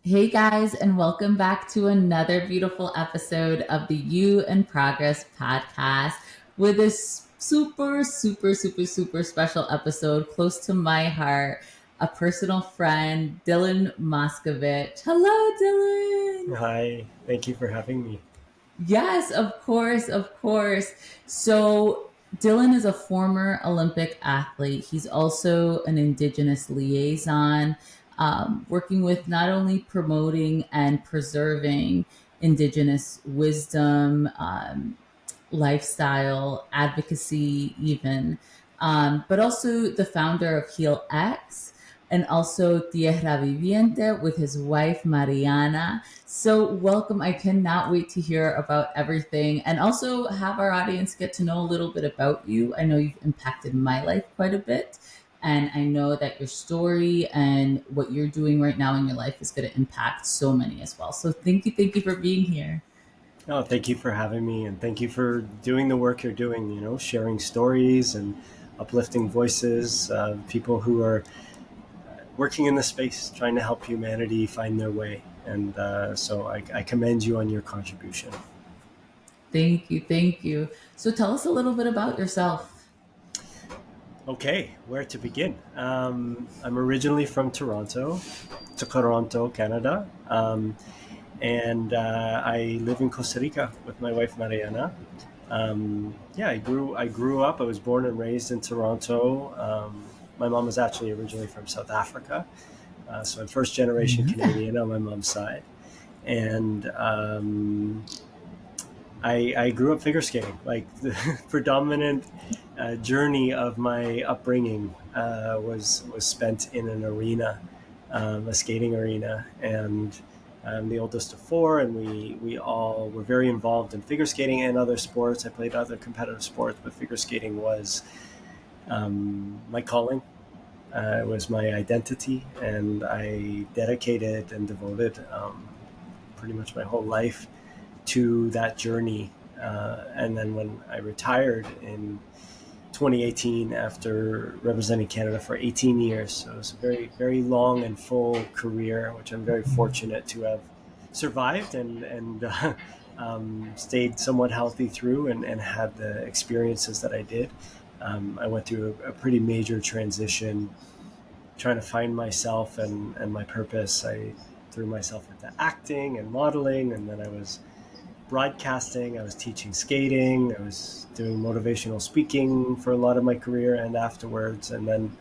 Hey guys, and welcome back to another beautiful episode of the You in Progress podcast with this super special episode close to my heart. A personal friend, Dylan Moscovitch. Hello, Dylan. Hi, thank you for having me. Yes, of course, of course. So, Dylan is a former Olympic athlete. He's also an Indigenous liaison, working with not only promoting and preserving Indigenous wisdom, lifestyle, advocacy, even, but also the founder of Heal X and also Tierra Viviente with his wife Mariana. So, welcome. I cannot wait to hear about everything and also have our audience get to know a little bit about you. I know you've impacted my life quite a bit. And I know that your story and what you're doing right now in your life is going to impact so many as well. So, thank you for being here. Oh, thank you for having me, and thank you for doing the work you're doing. Sharing stories and uplifting voices, people who are working in the space, trying to help humanity find their way. And so I commend you on your contribution. Thank you. Thank you. So tell us a little bit about yourself. Okay, where to begin? I'm originally from Toronto, Canada. And I live in Costa Rica with my wife Mariana. Yeah, I grew up. I was born and raised in Toronto. My mom was actually originally from South Africa, so I'm first I generation know that. Canadian on my mom's side, and I grew up figure skating. Like the predominant journey of my upbringing was spent in an arena, a skating arena, and I'm the oldest of four, and we all were very involved in figure skating and other sports. I played other competitive sports, but figure skating was my calling. It was my identity, and I dedicated and devoted pretty much my whole life to that journey. And then when I retired in 2018 after representing Canada for 18 years. So it was a very, very long and full career, which I'm very fortunate to have survived and stayed somewhat healthy through and had the experiences that I did. I went through a pretty major transition trying to find myself and my purpose. I threw myself into acting and modeling, and then I was broadcasting, I was teaching skating, I was doing motivational speaking for a lot of my career and afterwards. And then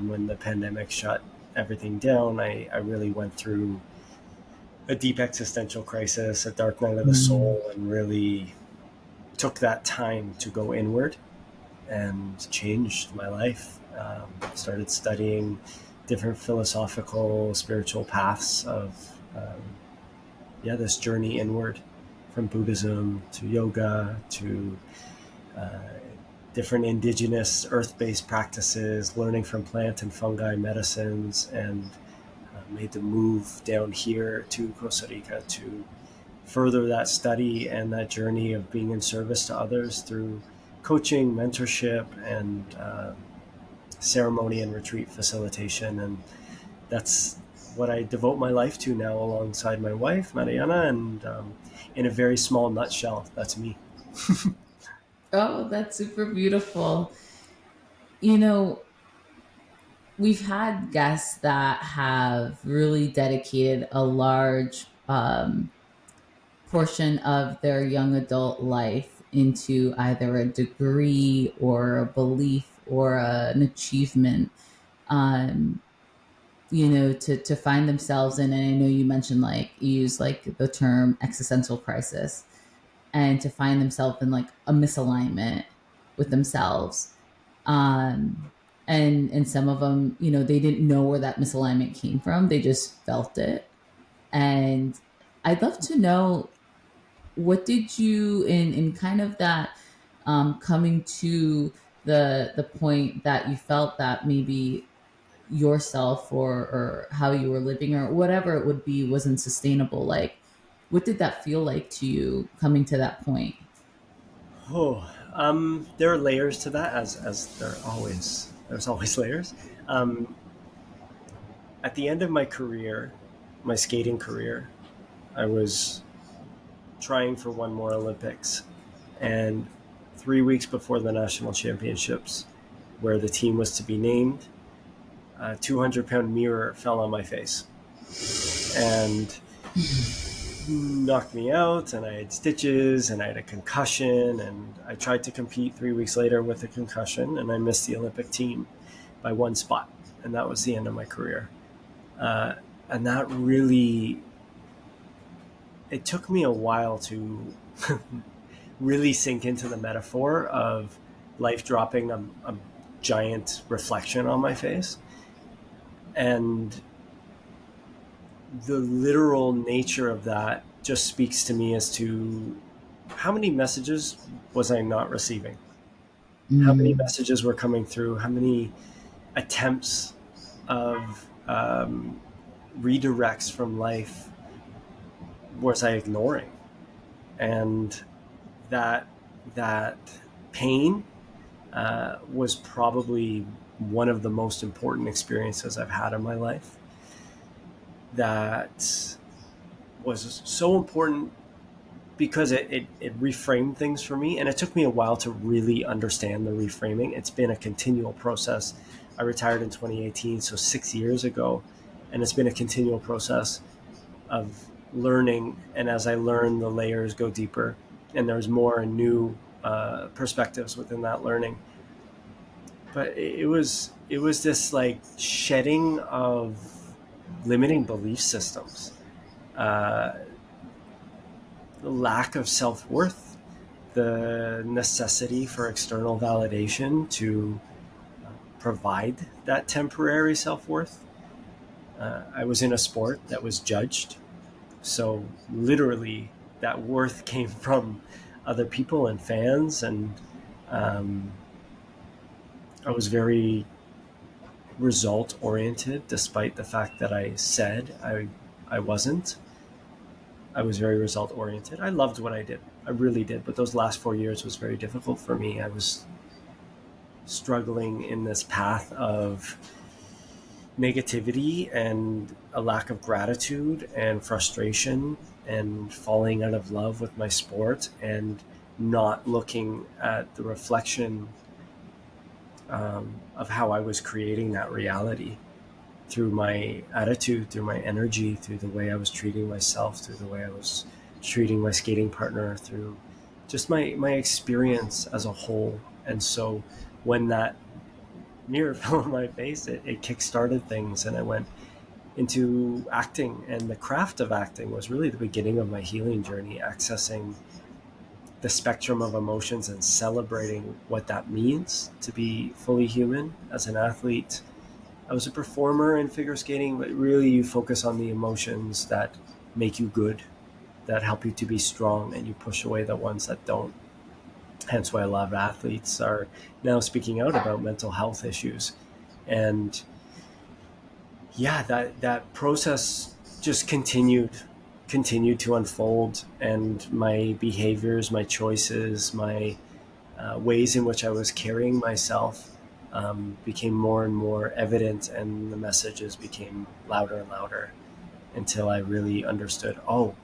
when the pandemic shut everything down, I really went through a deep existential crisis, a dark night of the Mm, soul, and really took that time to go inward and changed my life. Started studying different philosophical, spiritual paths of this journey inward, from Buddhism to yoga to uh, different indigenous earth-based practices, learning from plant and fungi medicines, and made the move down here to Costa Rica to further that study and that journey of being in service to others through coaching, mentorship, and ceremony and retreat facilitation. And that's what I devote my life to now, alongside my wife Mariana. And in a very small nutshell, that's me. oh, that's super beautiful. You know, we've had guests that have really dedicated a large portion of their young adult life into either a degree or a belief or an achievement. Um, to find themselves in, and I know you mentioned like you use like the term existential crisis, and to find themselves in like a misalignment with themselves. Um, and some of them, they didn't know where that misalignment came from. They just felt it. And I'd love to know, what did you in kind of that coming to the point that you felt that maybe yourself or how you were living or whatever it would be wasn't sustainable, like what did that feel like to you coming to that point? There are layers to that, as there's always layers. At the end of my career, my skating career. I was trying for one more Olympics, and 3 weeks before the national championships, where the team was to be named, a 200-pound mirror fell on my face and knocked me out, and I had stitches and I had a concussion, and I tried to compete 3 weeks later with a concussion, and I missed the Olympic team by one spot, and that was the end of my career. uh, and that really, it took me a while to really sink into the metaphor of life dropping a giant reflection on my face, and the literal nature of that just speaks to me as to how many messages was I not receiving? How many Mm. messages were coming through? How many attempts of redirects from life was I ignoring? And that that pain was probably one of the most important experiences I've had in my life. That was so important because it reframed things for me, and it took me a while to really understand the reframing. It's been a continual process. I retired in 2018, so 6 years ago, and it's been a continual process of learning. And as I learn, the layers go deeper, and there's more and new perspectives within that learning. But it was this like shedding of limiting belief systems, uh, the lack of self worth, the necessity for external validation to provide that temporary self worth. I was in a sport that was judged, so literally that worth came from other people and fans, and um, I was very result oriented, despite the fact that I said I wasn't. I was very result oriented. I loved what I did. I really did. But those last 4 years was very difficult for me. I was struggling in this path of negativity and a lack of gratitude and frustration and falling out of love with my sport and not looking at the reflection of how I was creating that reality through my attitude, through my energy, through the way I was treating myself, through the way I was treating my skating partner, through just my experience as a whole. And so when that mirror fell on my face, it kick-started things, and I went into acting. And the craft of acting was really the beginning of my healing journey, accessing the spectrum of emotions and celebrating what that means to be fully human as an athlete. I was a performer in figure skating, but really you focus on the emotions that make you good, that help you to be strong, and you push away the ones that don't. Hence why a lot of athletes are now speaking out about mental health issues. And yeah, that process just continued to unfold, and my behaviors, my choices, my ways in which I was carrying myself became more and more evident, and the messages became louder and louder until I really understood, oh,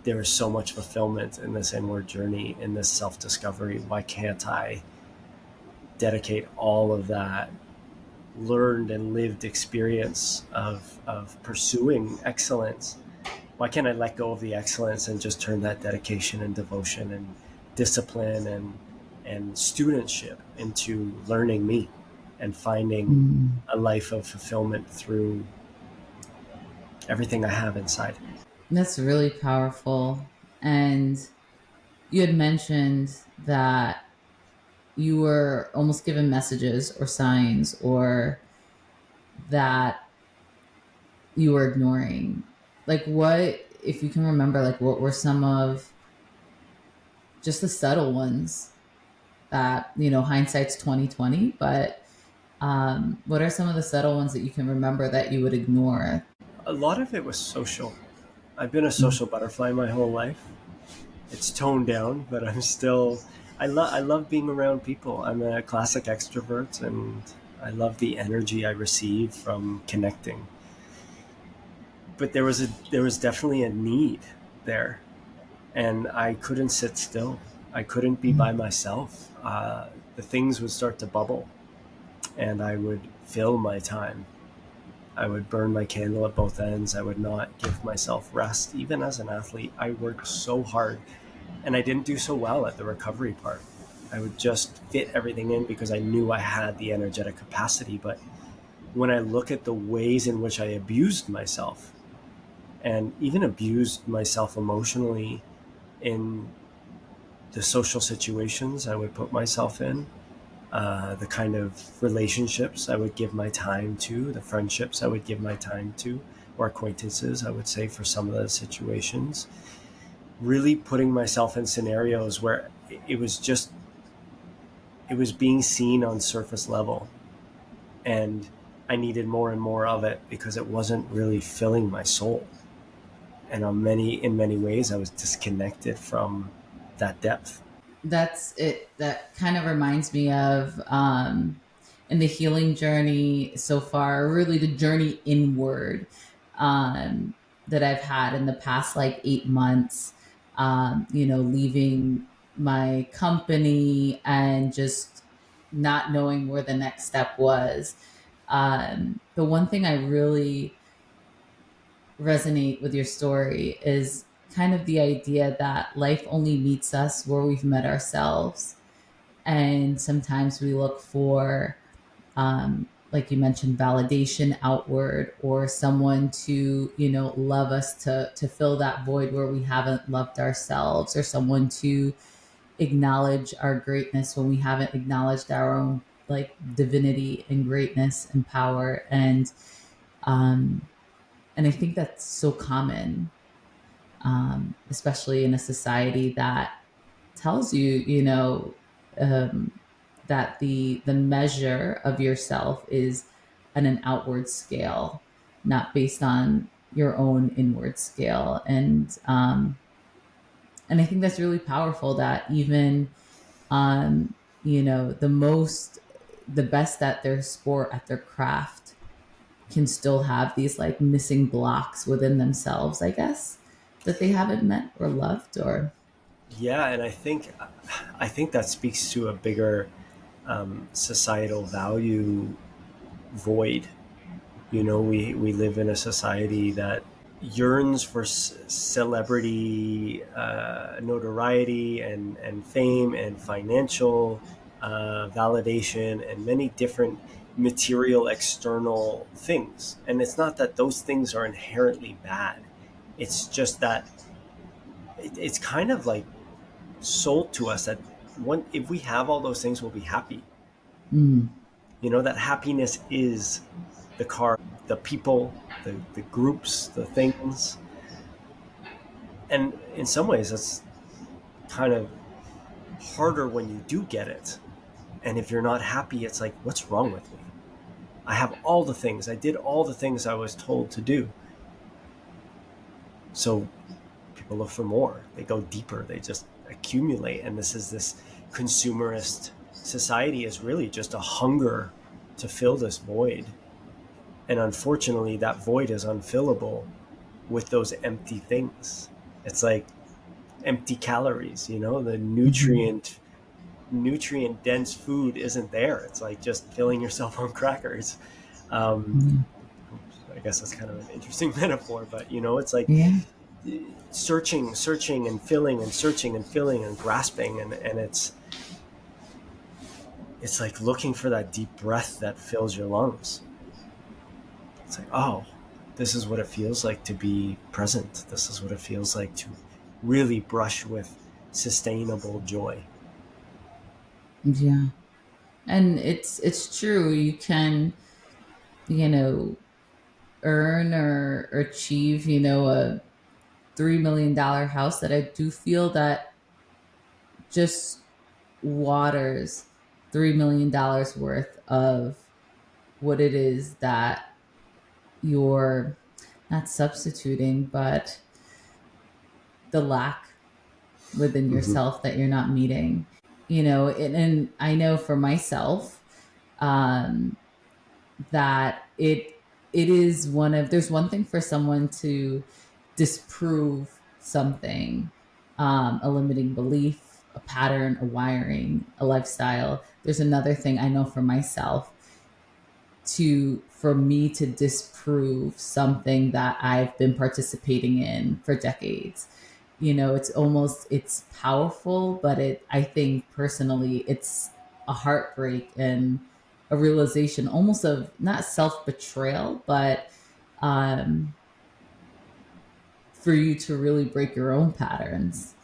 there is so much fulfillment in this inward journey, in this self discovery. Why can't I dedicate all of that learned and lived experience of pursuing excellence? Why can't I let go of the excellence and just turn that dedication and devotion and discipline and studentship into learning me and finding Mm. a life of fulfillment through everything I have inside? That's really powerful. And you had mentioned that you were almost given messages or signs or that you were ignoring. Like, what, if you can remember, like, what were some of just the subtle ones that, hindsight's 2020, but what are some of the subtle ones that you can remember that you would ignore? A lot of it was social. I've been a social butterfly my whole life. It's toned down, but I'm still. I love being around people. I'm a classic extrovert, and I love the energy I receive from connecting. but there was definitely a need there, and I couldn't sit still. I couldn't be by myself. The things would start to bubble, and I would fill my time. I would burn my candle at both ends. I would not give myself rest. Even as an athlete, I worked so hard, and I didn't do so well at the recovery part. I would just fit everything in because I knew I had the energetic capacity. But when I look at the ways in which I abused myself, and even abused myself emotionally in the social situations I would put myself in, the kind of relationships I would give my time to, the friendships I would give my time to, or acquaintances, I would say, for some of the situations. Really putting myself in scenarios where it was just, it was being seen on surface level. And I needed more and more of it because it wasn't really filling my soul. And in many ways, I was disconnected from that depth. That's it. That kind of reminds me of in the healing journey so far, really the journey inward um, that I've had in the past like 8 months. Leaving my company and just not knowing where the next step was. The one thing I really resonate with your story is kind of the idea that life only meets us where we've met ourselves. And sometimes we look for, like you mentioned, validation outward or someone to, love us to fill that void where we haven't loved ourselves, or someone to acknowledge our greatness when we haven't acknowledged our own like divinity and greatness and power. Um, and I think that's so common, especially in a society that tells you, um, that the measure of yourself is on an outward scale, not based on your own inward scale. And I think that's really powerful. That even the most, the best at their sport, at their craft, can still have these like missing blocks within themselves, I guess, that they haven't met or loved or. Yeah, and I think that speaks to a bigger societal value void. We live in a society that yearns for celebrity, notoriety, and fame, and financial validation, and many different material external things. And it's not that those things are inherently bad. It's just that it's kind of like sold to us that if we have all those things, we'll be happy. Mm, That happiness is the car, the people, the groups, the things. And in some ways, that's kind of harder when you do get it. And if you're not happy, it's like, what's wrong with me? I have all the things. I did all the things I was told to do. So people look for more. They go deeper. They just accumulate. And this consumerist society is really just a hunger to fill this void. And unfortunately, that void is unfillable with those empty things. It's like empty calories, the mhm, nutrient dense food isn't there. It's like just filling yourself on crackers. Um, mm, I guess that's kind of an interesting metaphor, but it's like yeah. searching and filling and searching and filling and grasping, and it's like looking for that deep breath that fills your lungs. It's like, oh, this is what it feels like to be present. This is what it feels like to really brush with sustainable joy. Yeah. And it's true. You can, you know, earn or achieve, a $3 million house that I do feel that just waters $3 million worth of what it is that you're not substituting, but the lack within Mm-hmm. yourself that you're not meeting. And I know for myself, um, that it it is one of, there's one thing for someone to disprove something, a limiting belief, a pattern, a wiring, a lifestyle. There's another thing I know for myself, to for me to disprove something that I've been participating in for decades. It's almost, it's powerful, but I think personally it's a heartbreak and a realization almost of not self-betrayal, but um, for you to really break your own patterns.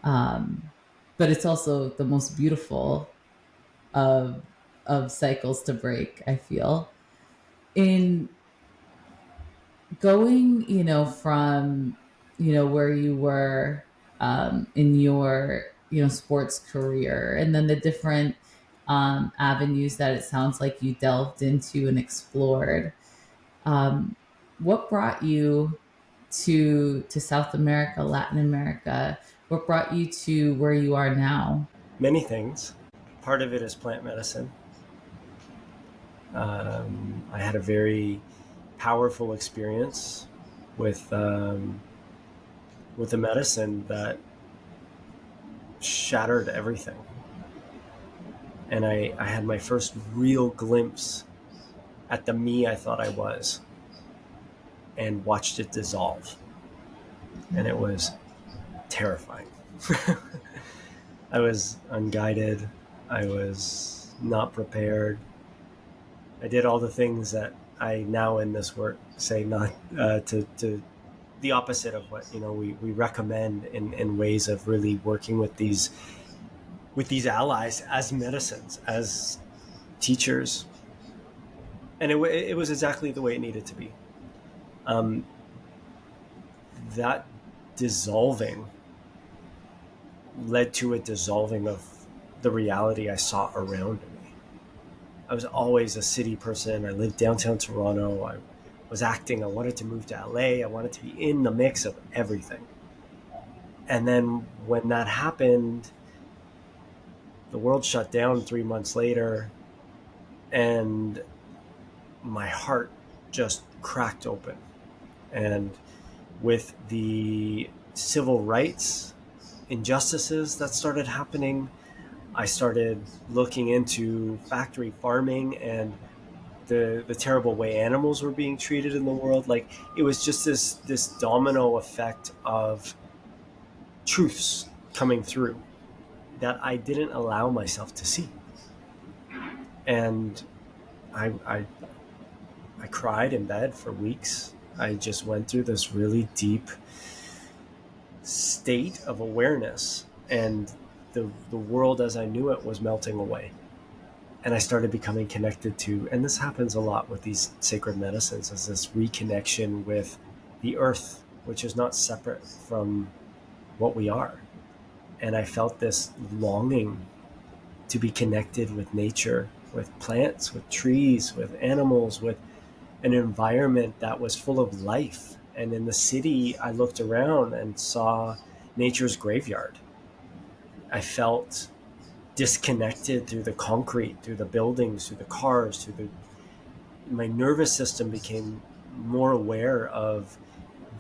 Um, but it's also the most beautiful of cycles to break, I feel. In going, from, where you were, in your, sports career, and then the different avenues that it sounds like you delved into and explored. Um, what brought you to South America, Latin America? What brought you to where you are now? Many things. Part of it is plant medicine. I had a very powerful experience with a medicine that shattered everything, and I had my first real glimpse at the me I thought I was, and watched it dissolve, and it was terrifying. I was unguided. I was not prepared. I did all the things that I now in this work say not to the opposite of what we recommend in ways of really working with these allies as medicines, as teachers, and it was exactly the way it needed to be. Um, that dissolving led to a dissolving of the reality I saw around me. I was always a city person. I lived downtown Toronto. I was acting. I wanted to move to LA. I wanted to be in the mix of everything. And then when that happened, the world shut down 3 months later, and my heart just cracked open. And with the civil rights injustices that started happening, I started looking into factory farming and the terrible way animals were being treated in the world. Like, it was just this domino effect of truths coming through that I didn't allow myself to see. And I I cried in bed for weeks. I just went through this really deep state of awareness, and the world as I knew it was melting away. And I started becoming connected to, and this happens a lot with these sacred medicines, is this reconnection with the earth, which is not separate from what we are. And I felt this longing to be connected with nature, with plants, with trees, with animals, with an environment that was full of life. And in the city, I looked around and saw nature's graveyard. I felt disconnected through the concrete, through the buildings, through the cars, my nervous system became more aware of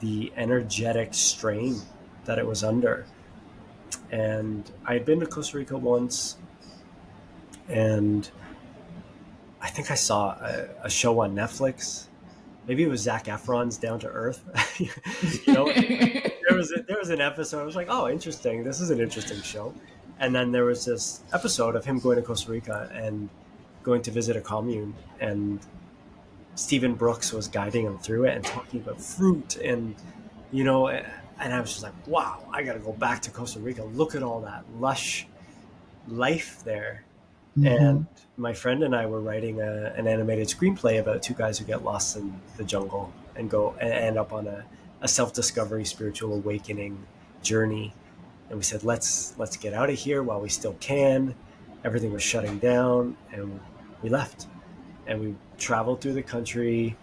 the energetic strain that it was under. And I had been to Costa Rica once, and I think I saw a show on Netflix. Maybe it was Zac Efron's Down to Earth. you know, there was an episode. I was like, oh, interesting. This is an interesting show. And then there was this episode of him going to Costa Rica and going to visit a commune, and Stephen Brooks was guiding him through it and talking about fruit and I was just like, wow, I got to go back to Costa Rica. Look at all that lush life there. And Mhm. my friend and I were writing an animated screenplay about two guys who get lost in the jungle and go and end up on a self-discovery, spiritual awakening journey. And we said, let's get out of here while we still can. Everything was shutting down, and we left. And we traveled through the country,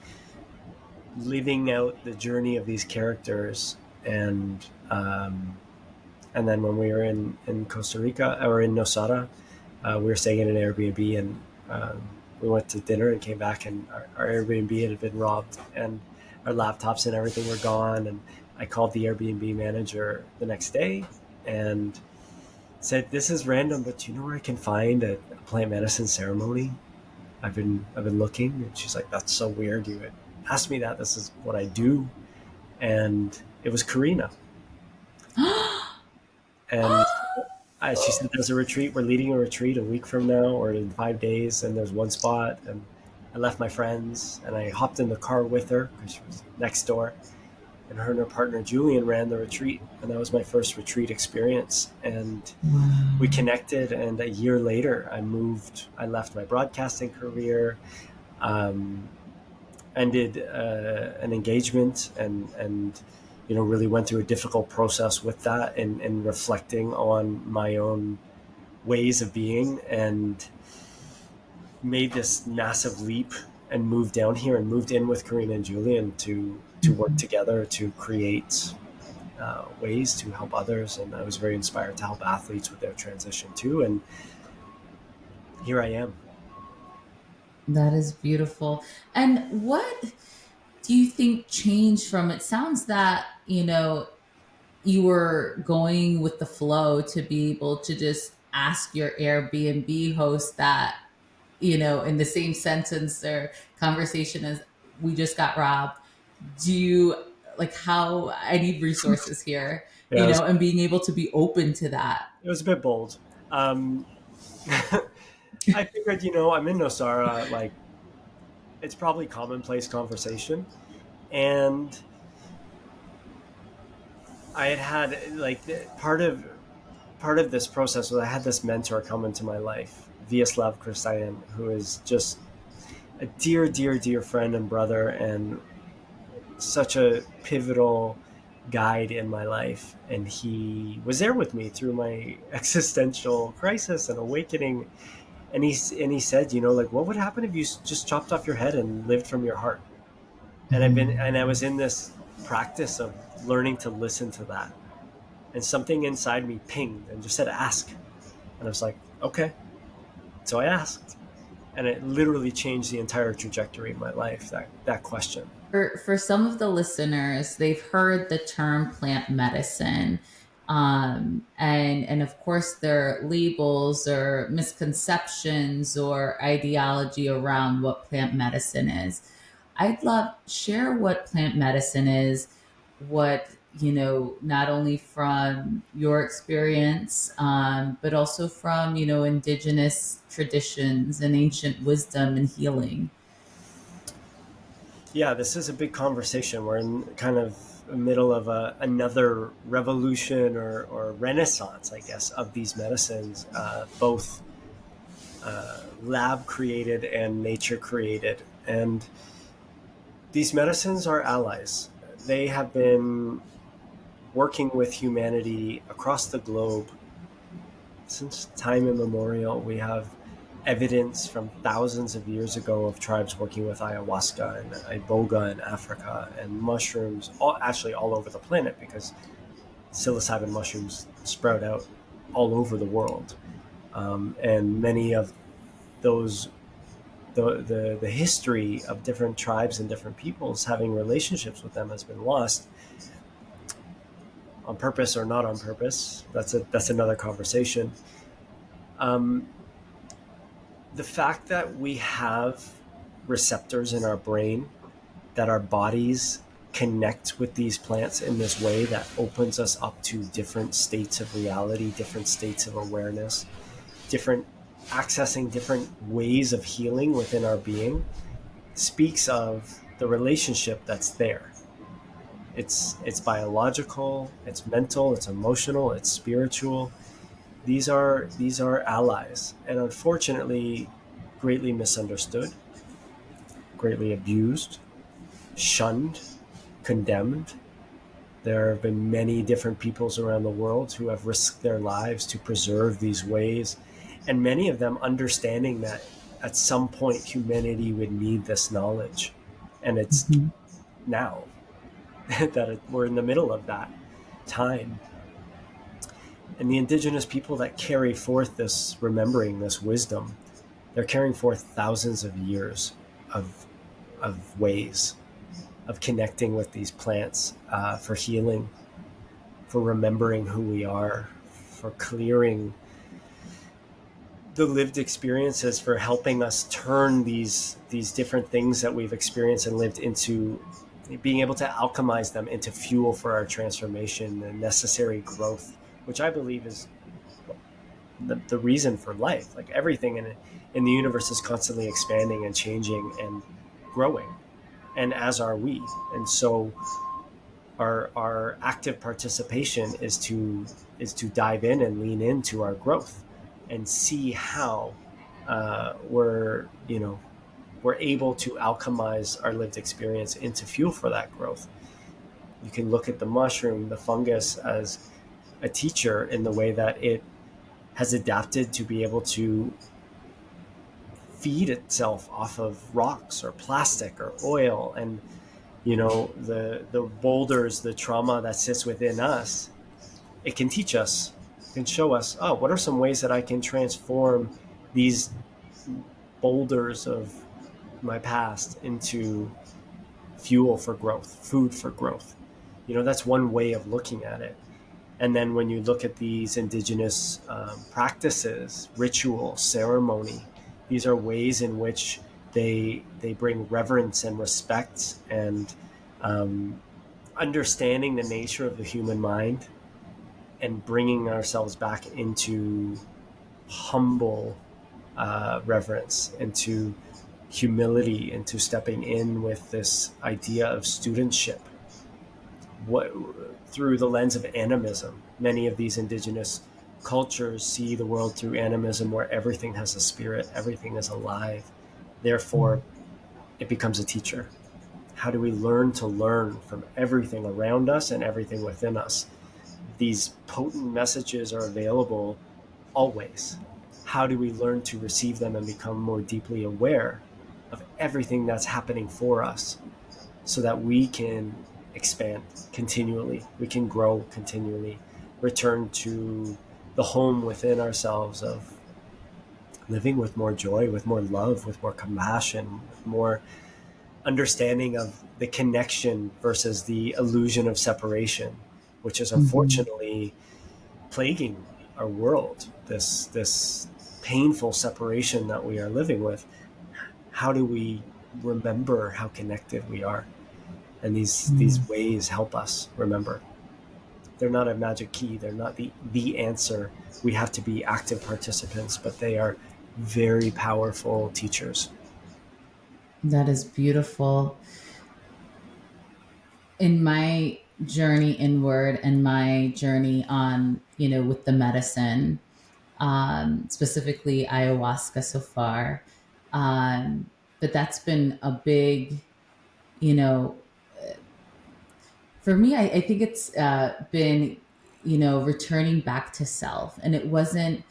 living out the journey of these characters. And then when we were in Costa Rica, or in Nosara, we were staying in an Airbnb, and we went to dinner and came back, and our Airbnb had been robbed, and our laptops and everything were gone. And I called the Airbnb manager the next day and said, "This is random, but do you know where I can find a plant medicine ceremony? I've been looking." And she's like, "That's so weird. You had asked me that. This is what I do." And it was Karina. And she said, "There's a retreat. We're leading a retreat a week from now, or in 5 days, and there's one spot." And I left my friends and I hopped in the car with her because she was next door. And her and her partner Julian ran the retreat, and that was my first retreat experience. And we Wow. connected, and a year later, I moved. I left my broadcasting career, um, ended an engagement, and really went through a difficult process with that, and reflecting on my own ways of being, and made this massive leap and moved down here and moved in with Karina and Julian to work Mhm. together to create ways to help others. And I was very inspired to help athletes with their transition too. And here I am. That is beautiful. And what do you think changed from it? Sounds that, you were going with the flow to be able to just ask your Airbnb host that, in the same sentence or conversation as we just got robbed. Do you like how I need resources here, Yeah, and being able to be open to that? it was a bit bold. Um, I figured, I'm in Nosara, like it's probably commonplace conversation. And I had like part of this process was I had this mentor come into my life, Vyacheslav Kristayan, who is just a dear, dear, dear friend and brother, and such a pivotal guide in my life. And he was there with me through my existential crisis and awakening. And he said, like, what would happen if you just chopped off your head and lived from your heart? And I was in this practice of learning to listen to that. And something inside me pinged and just said, ask. And I was like, okay. So I asked. And it literally changed the entire trajectory of my life, that question. For some of the listeners, they've heard the term plant medicine. And of course, there are labels or misconceptions or ideology around what plant medicine is. I'd love share what plant medicine is, what, not only from your experience, but also from, indigenous traditions and ancient wisdom and healing. Yeah, this is a big conversation. We're in kind of the middle of another revolution or renaissance, I guess, of these medicines, both lab created and nature created. And these medicines are allies. They have been working with humanity across the globe since time immemorial. We have evidence from thousands of years ago of tribes working with ayahuasca and iboga in Africa, and mushrooms, actually all over the planet, because psilocybin mushrooms sprout out all over the world. And many of those, the history of different tribes and different peoples having relationships with them has been lost, on purpose or not on purpose. That's another conversation. Um, the fact that we have receptors in our brain, that our bodies connect with these plants in this way that opens us up to different states of reality, different states of awareness, different accessing different ways of healing within our being, speaks of the relationship that's there. It's biological, it's mental, it's emotional, it's spiritual. These are allies, and unfortunately greatly misunderstood, greatly abused, shunned, condemned. There have been many different peoples around the world who have risked their lives to preserve these ways, and many of them understanding that at some point humanity would need this knowledge. And it's Mhm. now that we're in the middle of that time. And the indigenous people that carry forth this remembering, this wisdom, They're carrying forth thousands of years of ways of connecting with these plants for healing, for remembering who we are, for clearing the lived experiences, for helping us turn these different things that we've experienced and lived into being able to alchemize them into fuel for our transformation and necessary growth, which I believe is the reason for life. Like everything in the universe is constantly expanding and changing and growing, and as are we. And so our active participation is to dive in and lean into our growth and see how we're able to alchemize our lived experience into fuel for that growth. You can look at the mushroom, the fungus, as a teacher in the way that it has adapted to be able to feed itself off of rocks or plastic or oil, and the boulders, the trauma that sits within us. It can teach us, it can show us, oh, what are some ways that I can transform these boulders of my past into fuel for growth, food for growth. That's one way of looking at it. And then when you look at these indigenous practices, ritual, ceremony, these are ways in which they bring reverence and respect and um, understanding the nature of the human mind, and bringing ourselves back into humble reverence, into humility, into stepping in with this idea of studentship. What Through the lens of animism, many of these indigenous cultures see the world through animism, where everything has a spirit, everything is alive. Therefore, it becomes a teacher. How do we learn to learn from everything around us and everything within us? These potent messages are available always. How do we learn to receive them and become more deeply aware of everything that's happening for us, so that we can expand continually, we can grow continually, return to the home within ourselves of living with more joy, with more love, with more compassion, with more understanding of the connection versus the illusion of separation, which is Mm-hmm. unfortunately plaguing our world. This painful separation that we are living with. How do we remember how connected we are? And these ways help us remember. They're not a magic key. They're not the answer. We have to be active participants, but they are very powerful teachers. That is beautiful. In my journey inward and my journey on, with the medicine, specifically ayahuasca so far, but that's been a big, you know, for me, I think it's been, returning back to self. And it wasn't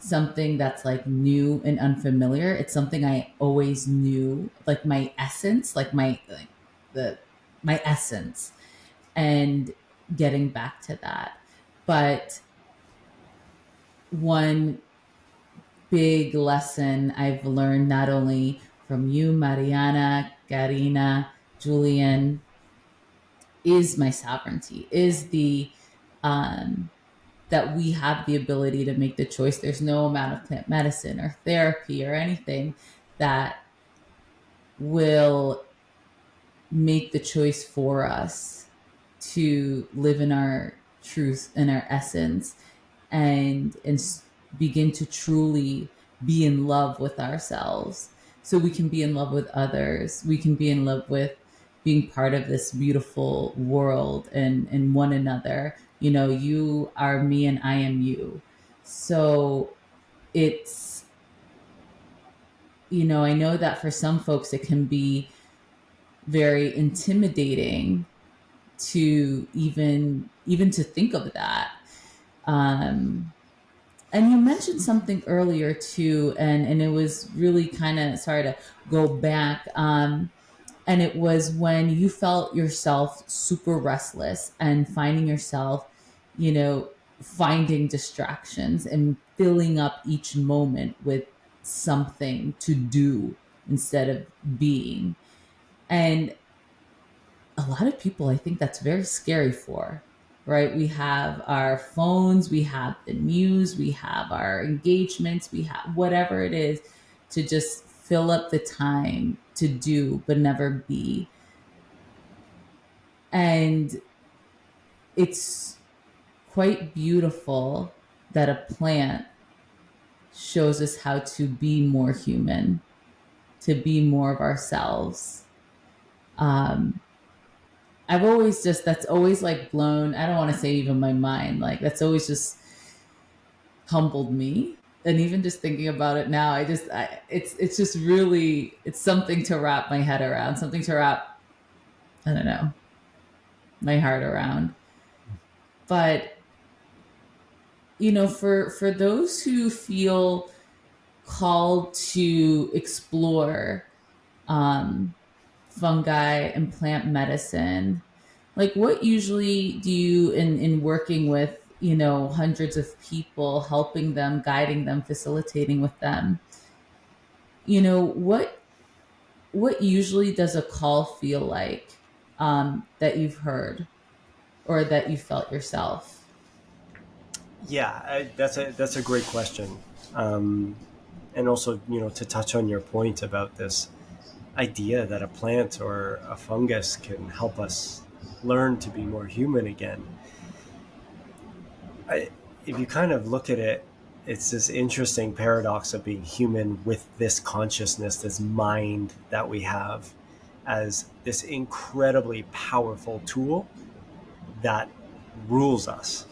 something that's like new and unfamiliar. It's something I always knew, like my essence, the my essence, and getting back to that. But one big lesson I've learned, not only from you, Mariana, Karina, Julian, is my sovereignty, is the that we have the ability to make the choice. There's no amount of plant medicine or therapy or anything that will make the choice for us to live in our truth and our essence, and begin to truly be in love with ourselves, so we can be in love with others, we can be in love with being part of this beautiful world, and one another. You are me and I am you. So it's, I know that for some folks it can be very intimidating to even to think of that. um and you mentioned something earlier too, and it was really kind of, sorry to go back, and it was when you felt yourself super restless and finding yourself, finding distractions and filling up each moment with something to do instead of being. And a lot of people, I think that's very scary for, right? We have our phones, we have the news, we have our engagements, we have whatever it is to just fill up the time to do, but never be. And it's quite beautiful that a plant shows us how to be more human, to be more of ourselves. Um, I've always just, that's always like blown, I don't want to say even my mind, like that's always just humbled me. And even just thinking about it now, it's just really, it's something to wrap my head around, something to wrap, I don't know, my heart around. But, for those who feel called to explore um, fungi and plant medicine, like what usually do you in working with hundreds of people, helping them, guiding them, facilitating with them, what usually does a call feel like, that you've heard or that you felt yourself? Yeah, that's a great question. Um, and also, to touch on your point about this idea that a plant or a fungus can help us learn to be more human again. I, if you kind of look at it, it's this interesting paradox of being human with this consciousness, this mind that we have, as this incredibly powerful tool that rules us.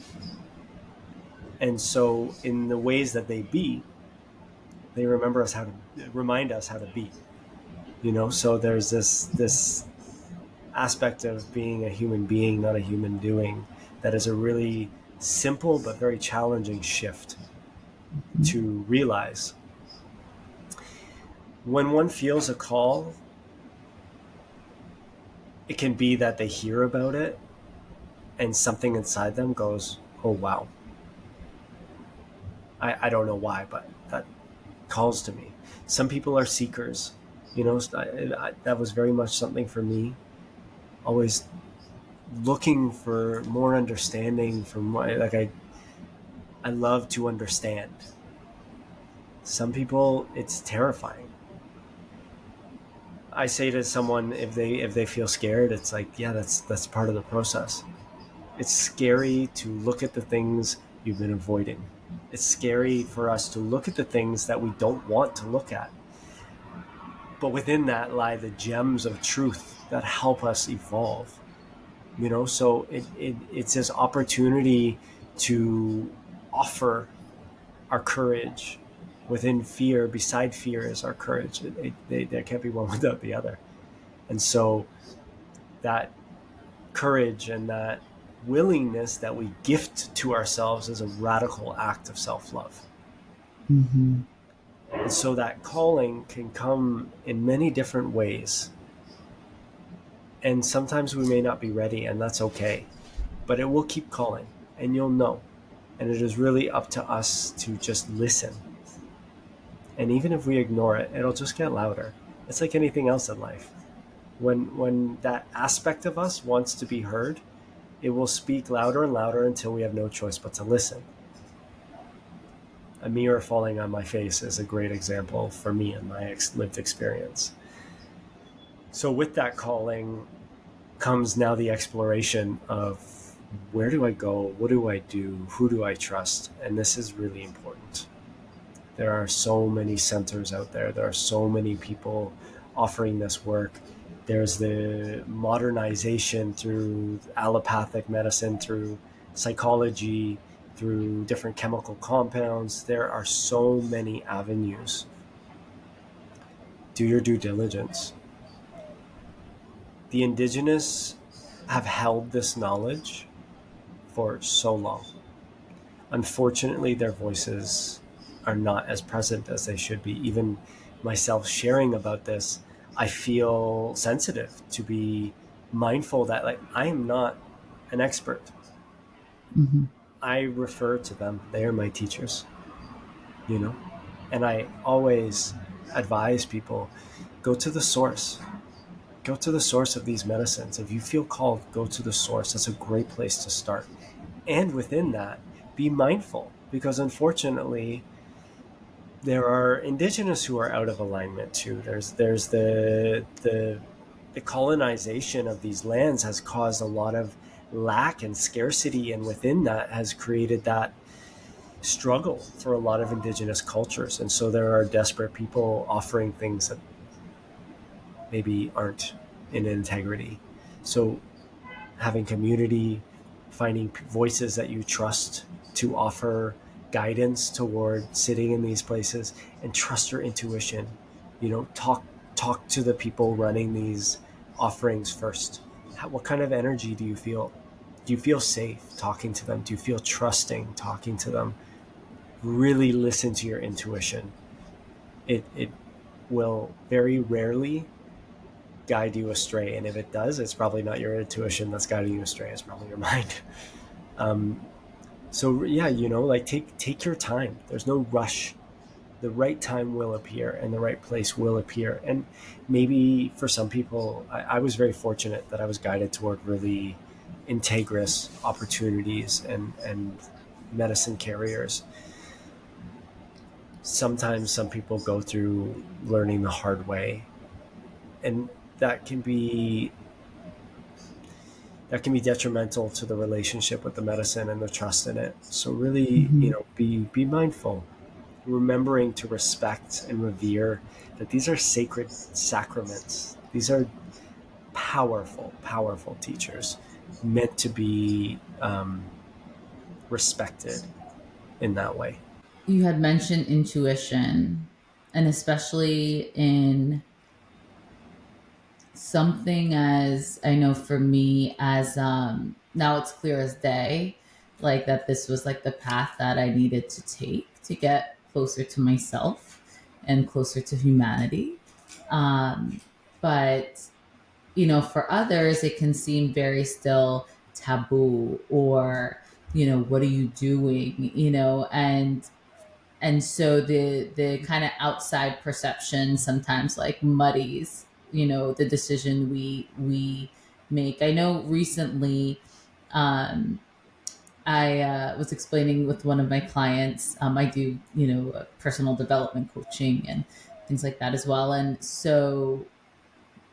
And so, in the ways that they be, they remind us how to be. So there's this aspect of being a human being, not a human doing, that is a really simple but very challenging shift to realize. When one feels a call, it can be that they hear about it and something inside them goes, oh, wow. I don't know why, but that calls to me. Some people are seekers. That was very much something for me. Always looking for more understanding from I love to understand. Some people, it's terrifying. I say to someone, if they feel scared, it's like, yeah, that's part of the process. It's scary to look at the things you've been avoiding. It's scary for us to look at the things that we don't want to look at. But within that lie the gems of truth that help us evolve. So it's this opportunity to offer our courage within fear. Beside fear is our courage. There can't be one without the other. And so that courage and that willingness that we gift to ourselves is a radical act of self-love. Mm-hmm. And so that calling can come in many different ways. And sometimes we may not be ready, and that's okay. But it will keep calling, and you'll know. And it is really up to us to just listen. And even if we ignore it, it'll just get louder. It's like anything else in life. When that aspect of us wants to be heard, it will speak louder and louder until we have no choice but to listen. A mirror falling on my face is a great example for me in my lived experience. So with that calling comes now the exploration of where do I go? What do I do? Who do I trust? And this is really important. There are so many centers out there. There are so many people offering this work. There's the modernization through allopathic medicine, through psychology, through different chemical compounds. There are so many avenues. Do your due diligence. The indigenous have held this knowledge for so long. Unfortunately, their voices are not as present as they should be. Even myself sharing about this, I feel sensitive to be mindful that I am not an expert. Mm-hmm. I refer to them. They are my teachers, you know? And I always advise people, go to the source. Go to the source of these medicines. If you feel called, go to the source. That's a great place to start. And within that, be mindful, because unfortunately, there are indigenous who are out of alignment too. There's the colonization of these lands has caused a lot of lack and scarcity, and within that has created that struggle for a lot of indigenous cultures. And so there are desperate people offering things that maybe aren't in integrity. So having community, finding voices that you trust to offer guidance toward sitting in these places, and trust your intuition. Talk to the people running these offerings first. What kind of energy do you feel? Do you feel safe talking to them? Do you feel trusting talking to them? Really listen to your intuition. It will very rarely guide you astray, and if it does, it's probably not your intuition that's guiding you astray. It's probably your mind. um, so yeah, like take your time. There's no rush. The right time will appear, and the right place will appear. And maybe for some people, I was very fortunate that I was guided toward really integrous opportunities and medicine carriers. Sometimes some people go through learning the hard way, and that can be that can be detrimental to the relationship with the medicine and the trust in it. So really, Mm-hmm. be mindful, remembering to respect and revere that these are sacred sacraments. These are powerful, powerful teachers meant to be respected in that way. You had mentioned intuition, and especially in something as I know for me as now it's clear as day, like that this was like the path that I needed to take to get closer to myself and closer to humanity. Um, but for others, it can seem very still taboo, or what are you doing? And so the kind of outside perception sometimes like muddies the decision we make. I know recently, um, I was explaining with one of my clients. I do personal development coaching and things like that as well. And so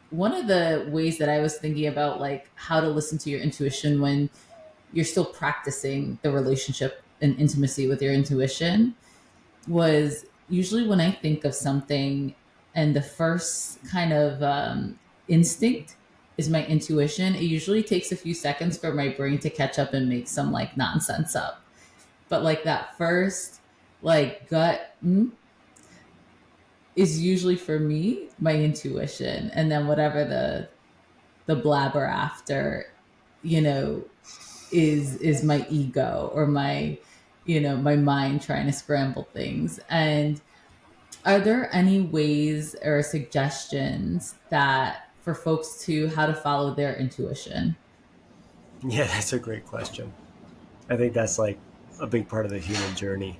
one of the ways that I was thinking about like how to listen to your intuition when you're still practicing the relationship and intimacy with your intuition was usually when I think of something and the first kind of instinct is my intuition. It usually takes a few seconds for my brain to catch up and make some like nonsense up. But like that first like gut is usually for me my intuition, and then whatever the blabber after, you know, is my ego or my my mind trying to scramble things. And are there any ways or suggestions that for folks to how to follow their intuition? Yeah, that's a great question. I think that's like a big part of the human journey,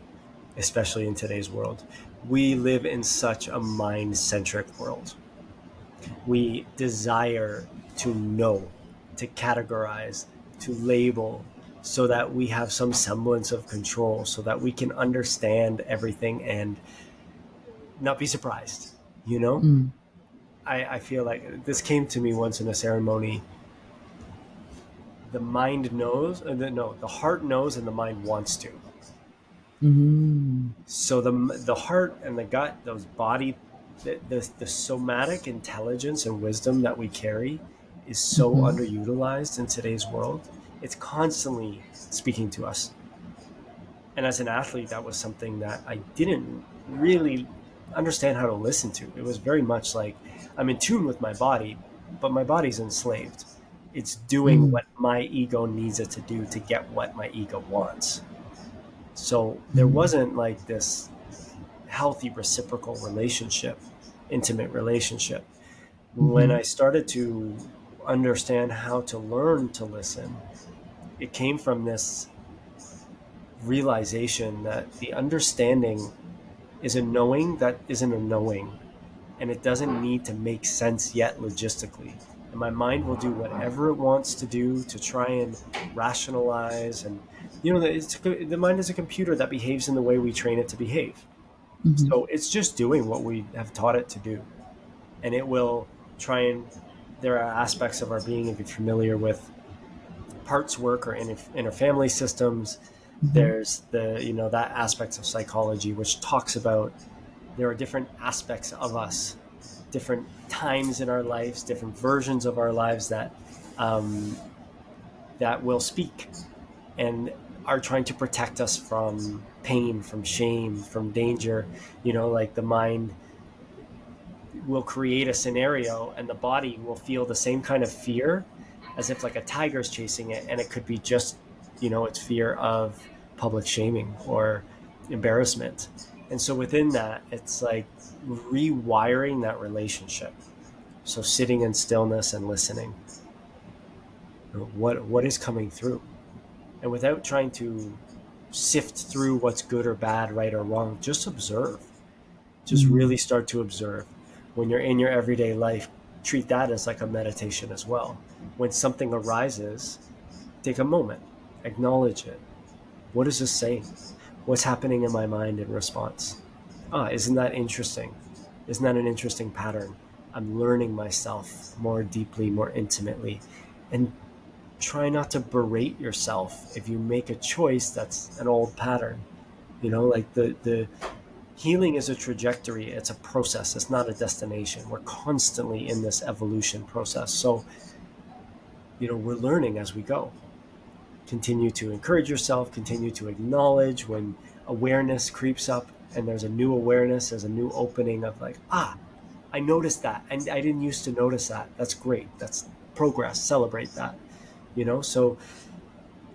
especially in today's world. We live in such a mind centric world. We desire to know, to categorize, to label, so that we have some semblance of control, so that we can understand everything and not be surprised. You know, Mm. I feel like this came to me once in a ceremony. The mind knows, no, the heart knows and the mind wants to. Mm. So the heart and the gut, those body, the somatic intelligence and wisdom that we carry is so Mm-hmm. underutilized in today's world. It's constantly speaking to us. And as an athlete, that was something that I didn't really understand how to listen to. It was very much like I'm in tune with my body, but my body's enslaved. It's doing Mm. what my ego needs it to do to get what my ego wants. So there Mm. wasn't like this healthy reciprocal relationship, intimate relationship. When Mm-hmm. I started to understand how to learn to listen, it came from this realization that the understanding is a knowing that isn't a knowing, and it doesn't need to make sense yet logistically. And my mind will do whatever it wants to do to try and rationalize. And the mind is a computer that behaves in the way we train it to behave. Hmm. So it's just doing what we have taught it to do, and it will try and. There are aspects of our being, if you're familiar with parts work or inner family systems. Hmm. There's that aspects of psychology which talks about there are different aspects of us, different times in our lives, different versions of our lives um, that will speak and are trying to protect us from pain, from shame, from danger. Like the mind will create a scenario and the body will feel the same kind of fear as if like a tiger's chasing it, and it could be just its fear of public shaming or embarrassment. And so within that, it's like rewiring that relationship. So sitting in stillness and listening, what is coming through, and without trying to sift through what's good or bad, right or wrong, just observe. Just Mm. really start to observe. When you're in your everyday life, treat that as like a meditation as well. When something arises, take a moment, acknowledge it. What is this saying? What's happening in my mind in response? Isn't that interesting? Isn't that an interesting pattern? I'm learning myself more deeply, more intimately. And try not to berate yourself if you make a choice that's an old pattern. Like the healing is a trajectory, it's a process, it's not a destination. We're constantly in this evolution process. So, we're learning as we go. Continue to encourage yourself, continue to acknowledge when awareness creeps up and there's a new awareness, there's a new opening of like, I noticed that and I didn't used to notice that. That's great. That's progress. Celebrate that. So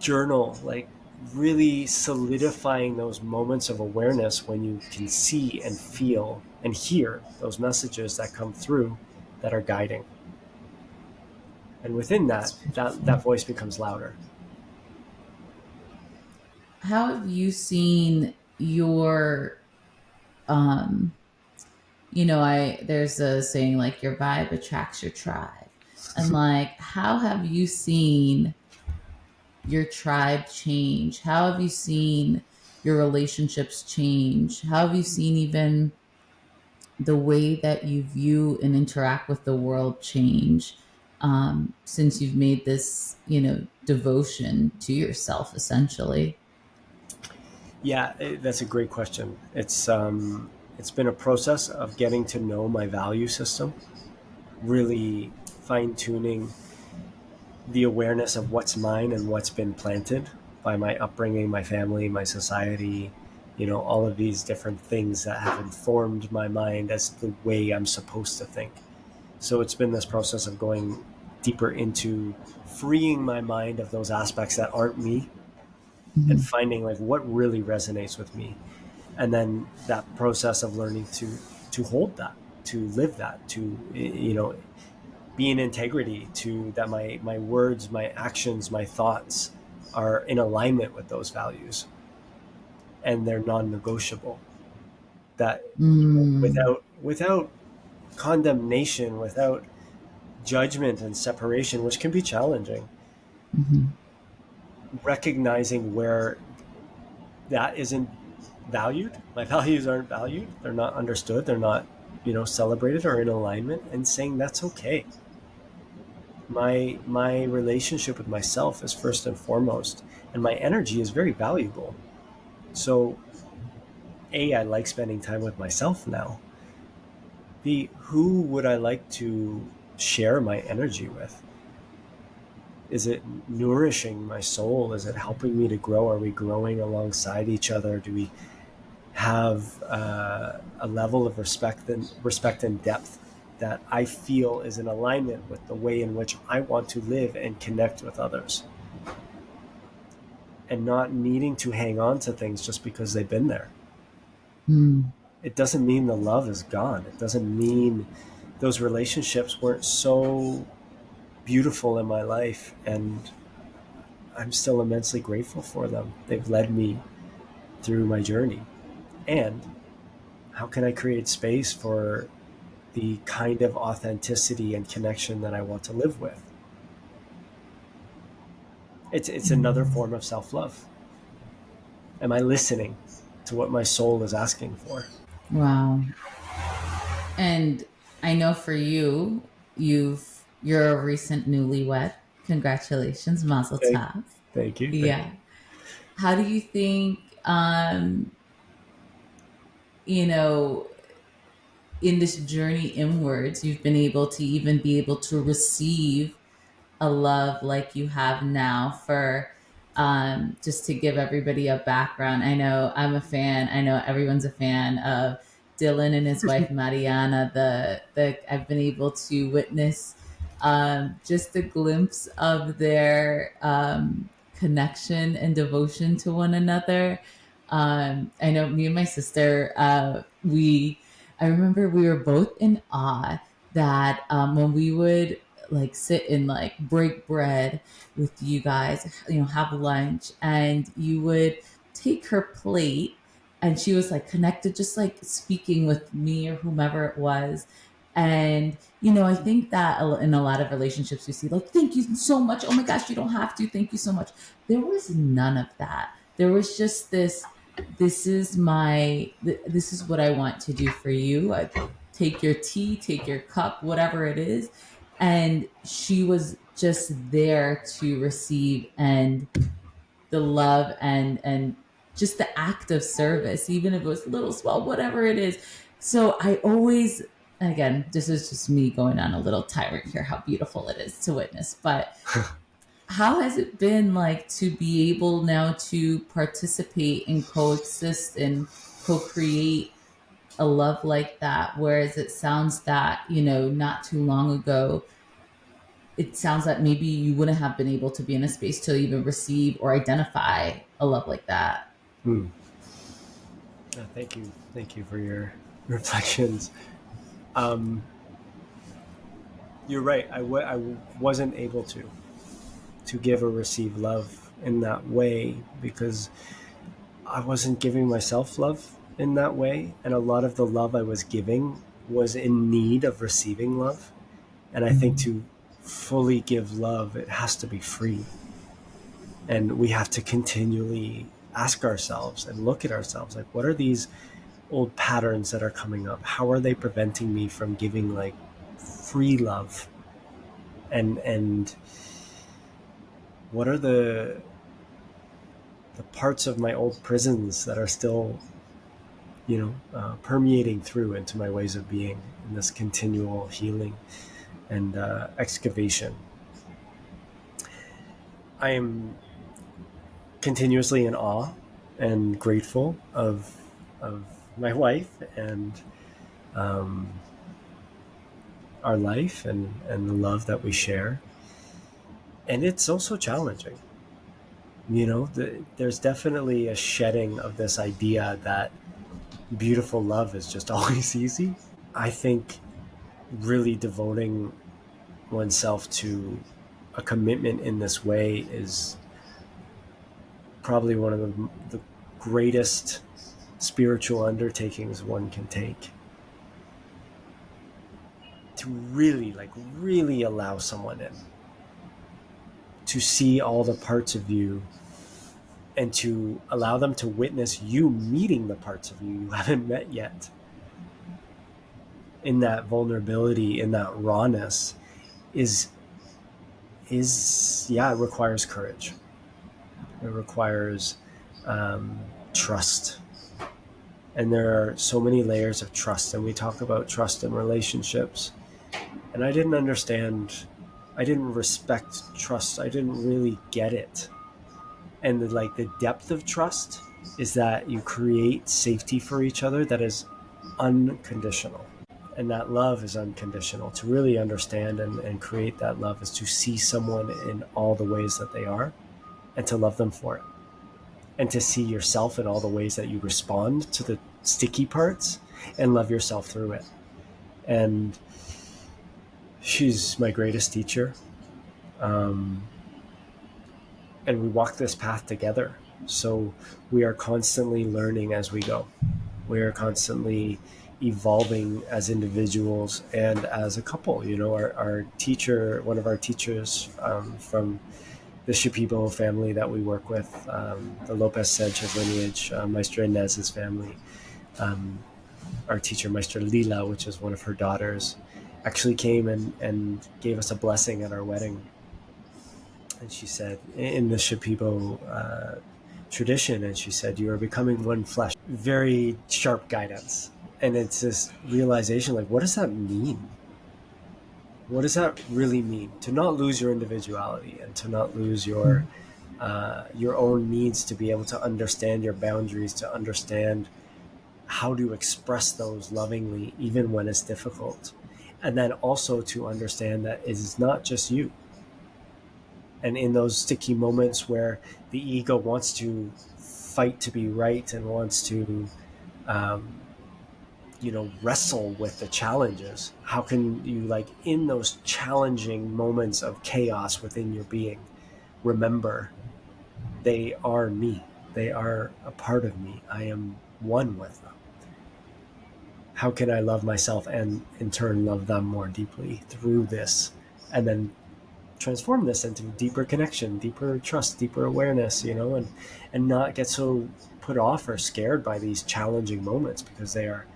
journal, like really solidifying those moments of awareness when you can see and feel and hear those messages that come through that are guiding. And within That's that, that, beautiful. that voice becomes louder. How have you seen your um I there's a saying like your vibe attracts your tribe. And like how have you seen your tribe change? How have you seen your relationships change? How have you seen even the way that you view and interact with the world change since you've made this, devotion to yourself, essentially? Yeah, that's a great question. It's been a process of getting to know my value system, really fine tuning the awareness of what's mine and what's been planted by my upbringing, my family, my society, all of these different things that have informed my mind as the way I'm supposed to think. So it's been this process of going deeper into freeing my mind of those aspects that aren't me and Mm-hmm. finding like what really resonates with me. And then that process of learning to hold that, to live that, to be in integrity, to that my words, my actions, my thoughts are in alignment with those values and they're non-negotiable. That Mm. without condemnation, without judgment and separation, which can be challenging, Mm-hmm. recognizing where that isn't valued, my values aren't valued, they're not understood, they're not celebrated or in alignment, and saying that's okay. My relationship with myself is first and foremost, and my energy is very valuable. So I like spending time with myself now. B, who would I like to share my energy with? Is it nourishing my soul? Is it helping me to grow? Are we growing alongside each other? Do we have a level of respect and depth that I feel is in alignment with the way in which I want to live and connect with others, and not needing to hang on to things just because they've been there. Mm. It doesn't mean the love is gone. It doesn't mean those relationships weren't so beautiful in my life, and I'm still immensely grateful for them. They've led me through my journey. And how can I create space for the kind of authenticity and connection that I want to live with? It's another form of self-love. Am I listening to what my soul is asking for? Wow. And I know for you, you're a recent newlywed. Congratulations, Mazel Thank, Tov. thank you, thank you. Yeah. How do you think, you know, in this journey inwards, you've been able to even be able to receive a love like you have now for just to give everybody a background. I know I'm a fan. I know everyone's a fan of Dylan and his wife Mariana. The I've been able to witness just a glimpse of their connection and devotion to one another. I know me and my sister, I remember we were both in awe that when we would like sit and like break bread with you guys, have lunch, and you would take her plate, and she was like connected, just like speaking with me or whomever it was. And I think that in a lot of relationships we see like, thank you so much, oh my gosh, you don't have to, thank you so much. There was none of that. There was just this is what I want to do for you. I take your tea, take your cup, whatever it is. And she was just there to receive, and the love and just the act of service, even if it was little, small, whatever it is. So I always, again, this is just me going on a little tirade here, how beautiful it is to witness. But how has it been like to be able now to participate and coexist and co-create a love like that? Whereas it sounds that, not too long ago, it sounds like maybe you wouldn't have been able to be in a space to even receive or identify a love like that. Hmm. Thank you for your reflections. Um, you're right. I wasn't able to give or receive love in that way because I wasn't giving myself love in that way, and a lot of the love I was giving was in need of receiving love. And I think to fully give love, it has to be free, and we have to continually ask ourselves and look at ourselves like, what are these old patterns that are coming up? How are they preventing me from giving like free love? And what are the parts of my old prisons that are still permeating through into my ways of being in this continual healing and excavation? I am continuously in awe and grateful of my wife and um, our life and the love that we share. And it's also challenging. There's definitely a shedding of this idea that beautiful love is just always easy. I think really devoting oneself to a commitment in this way is probably one of the greatest spiritual undertakings one can take, to really, like, really allow someone in, to see all the parts of you, and to allow them to witness you meeting the parts of you haven't met yet. In that vulnerability, in that rawness, is yeah, it requires courage. It requires trust. And there are so many layers of trust, and we talk about trust in relationships. And I didn't understand, I didn't respect trust. I didn't really get it. And the depth of trust is that you create safety for each other that is unconditional. And that love is unconditional. To really understand and create that love is to see someone in all the ways that they are and to love them for it. And to see yourself in all the ways that you respond to the sticky parts and love yourself through it. And she's my greatest teacher. Um, and we walk this path together. So we are constantly learning as we go. We are constantly evolving as individuals and as a couple. You know, our teacher, one of our teachers from the Shipibo family that we work with, the Lopez Sanchez lineage, Maestra Inez's family, um, our teacher, Maestra Lila, which is one of her daughters, actually came and gave us a blessing at our wedding. And she said, in the Shipibo tradition, and she said, "You are becoming one flesh." Very sharp guidance. And it's this realization like, what does that mean? What does that really mean? To not lose your individuality and to not lose your own needs, to be able to understand your boundaries, to understand how to express those lovingly, even when it's difficult. And then also to understand that it is not just you. And in those sticky moments where the ego wants to fight to be right and wants to, um, wrestle with the challenges, how can you, like, in those challenging moments of chaos within your being, remember they are me. They are a part of me. I am one with them. How can I love myself and in turn love them more deeply through this? And then transform this into deeper connection, deeper trust, deeper awareness, and not get so put off or scared by these challenging moments, because they are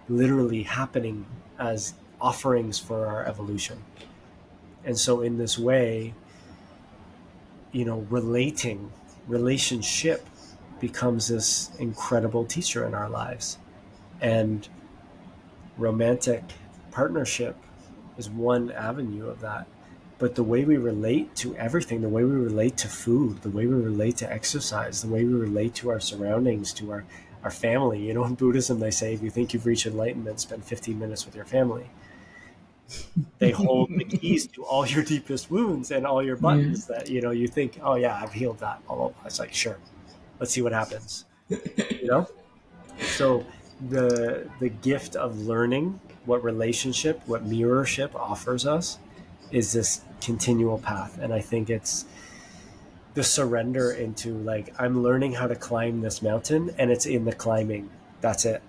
literally happening as offerings for our evolution. And so in this way, relationship becomes this incredible teacher in our lives. And romantic partnership is one avenue of that. But the way we relate to everything, the way we relate to food, the way we relate to exercise, the way we relate to our surroundings, to our family. In Buddhism, they say if you think you've reached enlightenment, spend 15 minutes with your family. They hold the keys to all your deepest wounds and all your Yeah. buttons that, you think, oh, yeah, I've healed that. It's like, sure, let's see what happens. You know? So the gift of learning what mirrorship offers us is this continual path. And I think it's the surrender into, like, I'm learning how to climb this mountain, and it's in the climbing. That's it.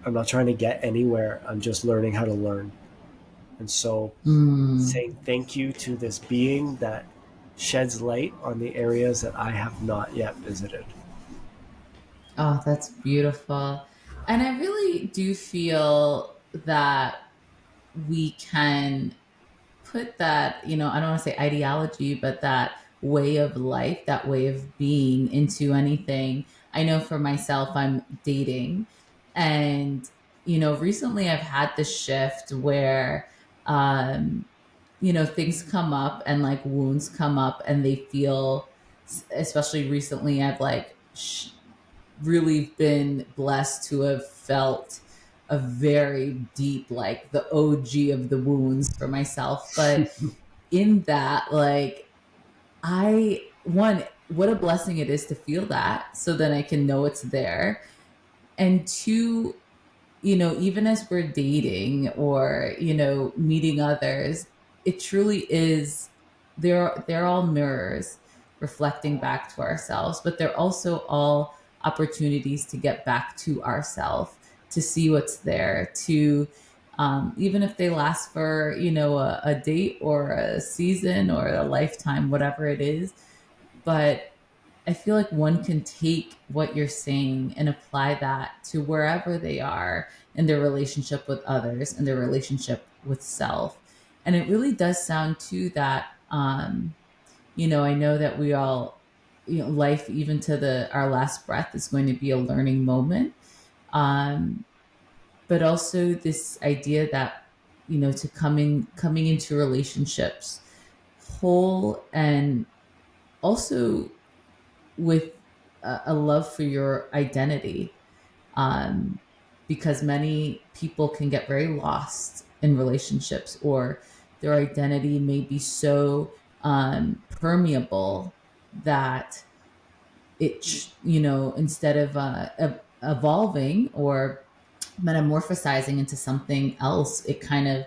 I'm not trying to get anywhere. I'm just learning how to learn. And so Mm. saying thank you to this being that sheds light on the areas that I have not yet visited. Oh, that's beautiful. And I really do feel that we can put that, I don't want to say ideology, but that way of life, that way of being into anything. I know for myself, I'm dating. And, recently I've had this shift where, um, things come up and like wounds come up and they feel, especially recently, I've like really been blessed to have felt a very deep, like the OG of the wounds for myself. But in that, like, what a blessing it is to feel that so that I can know it's there. And two, even as we're dating or, meeting others, it truly is, they're all mirrors reflecting back to ourselves, but they're also all opportunities to get back to ourselves, to see what's there, to, even if they last for, a date or a season or a lifetime, whatever it is. But I feel like one can take what you're saying and apply that to wherever they are in their relationship with others and their relationship with self. And it really does sound too that, I know that we all, life, even to our last breath, is going to be a learning moment. Um, but also this idea that, to coming into relationships whole, and also with a love for your identity, um, because many people can get very lost in relationships, or their identity may be so permeable that instead of evolving or metamorphosizing into something else, it kind of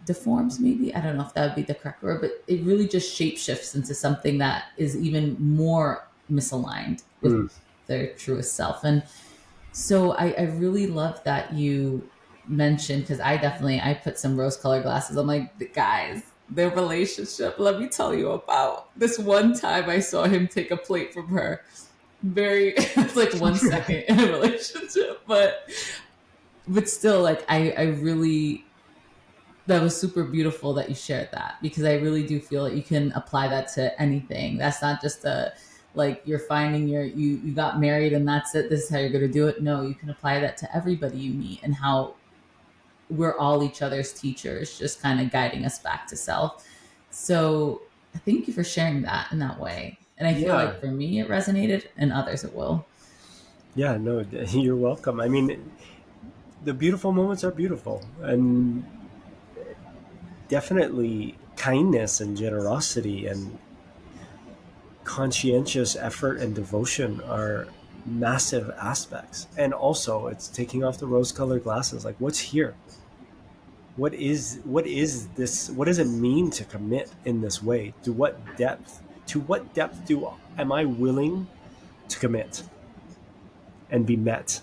deforms, maybe. I don't know if that would be the correct word, but it really just shapeshifts into something that is even more misaligned with Mm. their truest self. And So I really love that you mentioned, because I put some rose colored glasses. I'm like, guys, their relationship. Let me tell you about this one time I saw him take a plate from her. Very, it's like 1 second in a relationship, but still, like I really, that was super beautiful that you shared that, because I really do feel that you can apply that to anything. That's not just a, like, you're finding you got married and that's it. This is how you're going to do it. No, you can apply that to everybody you meet, and how we're all each other's teachers, just kind of guiding us back to self. So thank you for sharing that in that way. And I feel Yeah, like for me, it resonated, and others it will. yeah, no, you're welcome. I mean, the beautiful moments are beautiful, and definitely kindness and generosity and conscientious effort and devotion are massive aspects. And also, it's taking off the rose-colored glasses. Like, what's here? What is this? What does it mean to commit in this way? To what depth? To what depth do am I willing to commit and be met?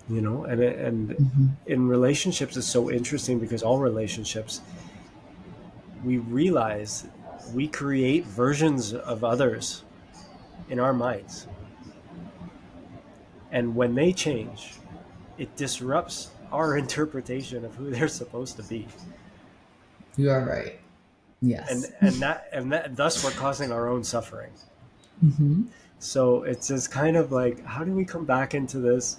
And Mm-hmm. in relationships, it's so interesting because all relationships, we realize we create versions of others in our minds, and when they change, it disrupts our interpretation of who they're supposed to be. You are right. and Yes. and that and that thus we're causing our own suffering. Mm-hmm. So it's just kind of like, how do we come back into this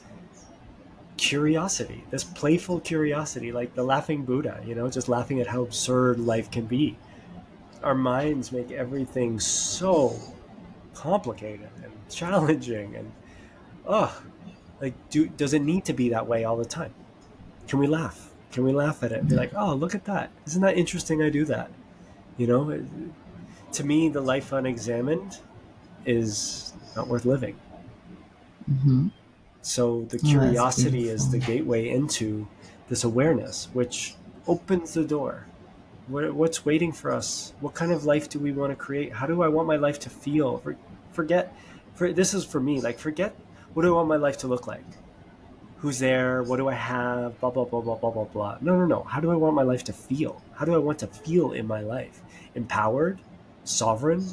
curiosity, this playful curiosity, like the laughing Buddha, just laughing at how absurd life can be. Our minds make everything so complicated and challenging, and oh, like, does it need to be that way all the time? Can we laugh? Can we laugh at it and be No. like, oh, look at that? Isn't that interesting? I do that. You know, to me, the life unexamined is not worth living. Mm-hmm. So the Oh, that's curiosity is beautiful. the gateway into this awareness, which opens the door. What's waiting for us? What kind of life do we want to create? How do I want my life to feel? Forget, this is for me. Like, forget, what do I want my life to look like? Who's there? What do I have? Blah blah blah blah blah blah blah. No, no, no. How do I want my life to feel? How do I want to feel in my life? Empowered, sovereign,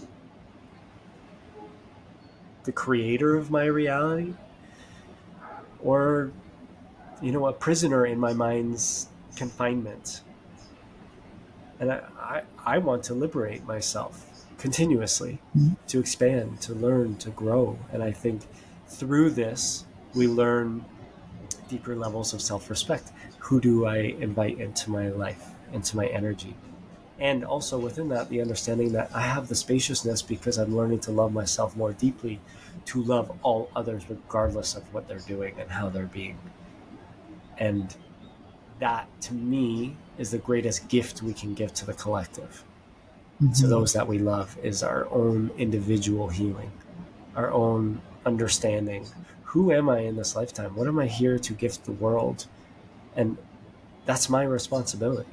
the creator of my reality, or a prisoner in my mind's confinement. And I want to liberate myself continuously, Mm-hmm. to expand, to learn, to grow. And I think through this, we learn deeper levels of self respect. Who do I invite into my life, into my energy? And also within that, the understanding that I have the spaciousness because I'm learning to love myself more deeply, to love all others regardless of what they're doing and how they're being. And that, to me, is the greatest gift we can give to the collective, to Mm-hmm. those that we love, is our own individual healing, our own understanding. Who am I in this lifetime? What am I here to gift the world? And that's my responsibility,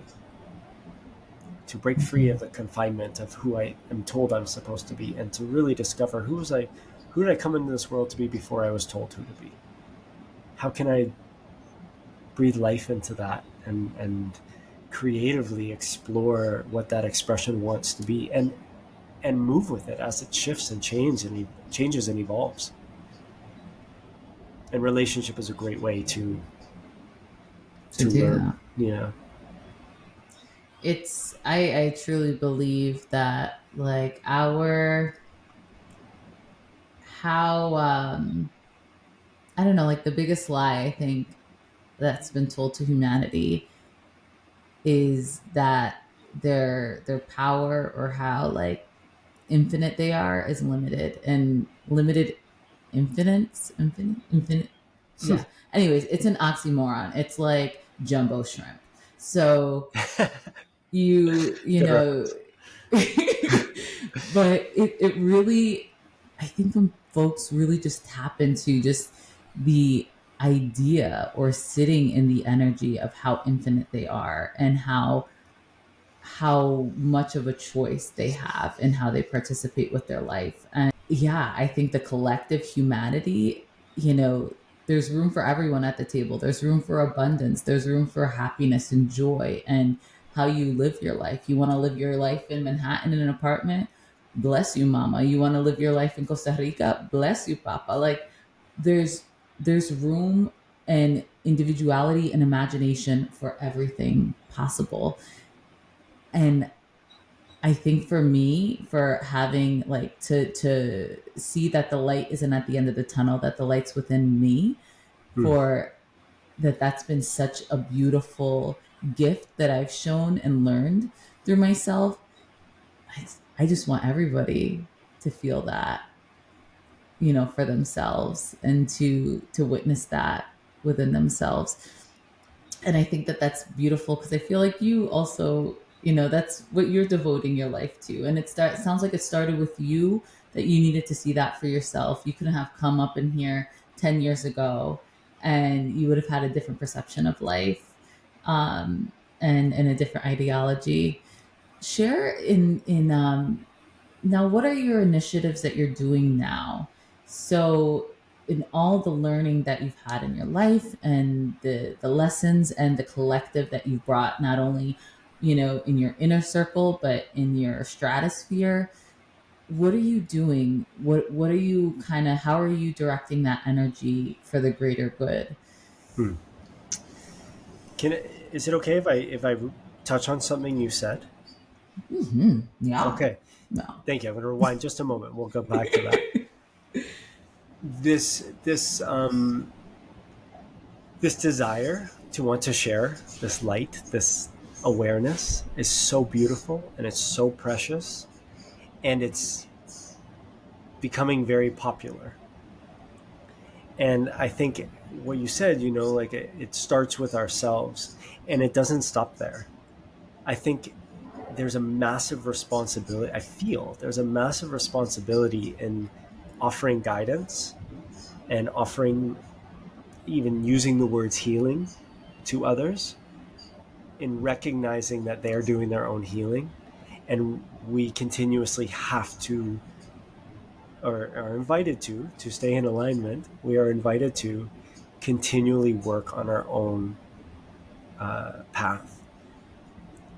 to break free of Mm-hmm. the confinement of who I am told I'm supposed to be, and to really discover who did I come into this world to be before I was told who to be? How can I breathe life into that, and creatively explore what that expression wants to be, and move with it as it shifts and changes and evolves. And relationship is a great way to To to do learn. that. Yeah. I truly believe that, like, our, how, I don't know, like, the biggest lie I think that's been told to humanity is that their power, or how, like, infinite they are, is limited, and limited infinite. Yeah. Anyways, it's an oxymoron. It's like jumbo shrimp. So you Good. know, but it really, I think when folks really just tap into just the idea, or sitting in the energy of how infinite they are, and how much of a choice they have in how they participate with their life. And yeah, I think the collective humanity, you know, there's room for everyone at the table. There's room for abundance. There's room for happiness and joy and how you live your life. You want to live your life in Manhattan in an apartment? Bless you, mama. You want to live your life in Costa Rica? Bless you, papa. Like there's room and individuality and imagination for everything possible. And I think for me, for having like to see that the light isn't at the end of the tunnel, that the light's within me, Hmm. for that's been such a beautiful gift that I've shown and learned through myself. I just want everybody to feel that, for themselves and to witness that within themselves. And I think that that's beautiful because I feel like you also, that's what you're devoting your life to. And sounds like it started with you, that you needed to see that for yourself. You couldn't have come up in here 10 years ago and you would have had a different perception of life, and a different ideology. Share in now, what are your initiatives that you're doing now? So, in all the learning that you've had in your life and the lessons and the collective that you've brought, not only, in your inner circle, but in your stratosphere, what are you doing? What are you how are you directing that energy for the greater good? Hmm. Can is it okay if I touch on something you said? Yeah. Okay, No. thank you. I'm going to rewind just a moment. We'll go back to that. This desire to want to share this light, this awareness, is so beautiful and it's so precious, and it's becoming very popular. And I think what you said, like it starts with ourselves, and it doesn't stop there. I think there's a massive responsibility. I feel there's a massive responsibility in offering guidance and offering, even using the words healing to others, in recognizing that they're doing their own healing. And we continuously have to, or are invited to stay in alignment. We are invited to continually work on our own path,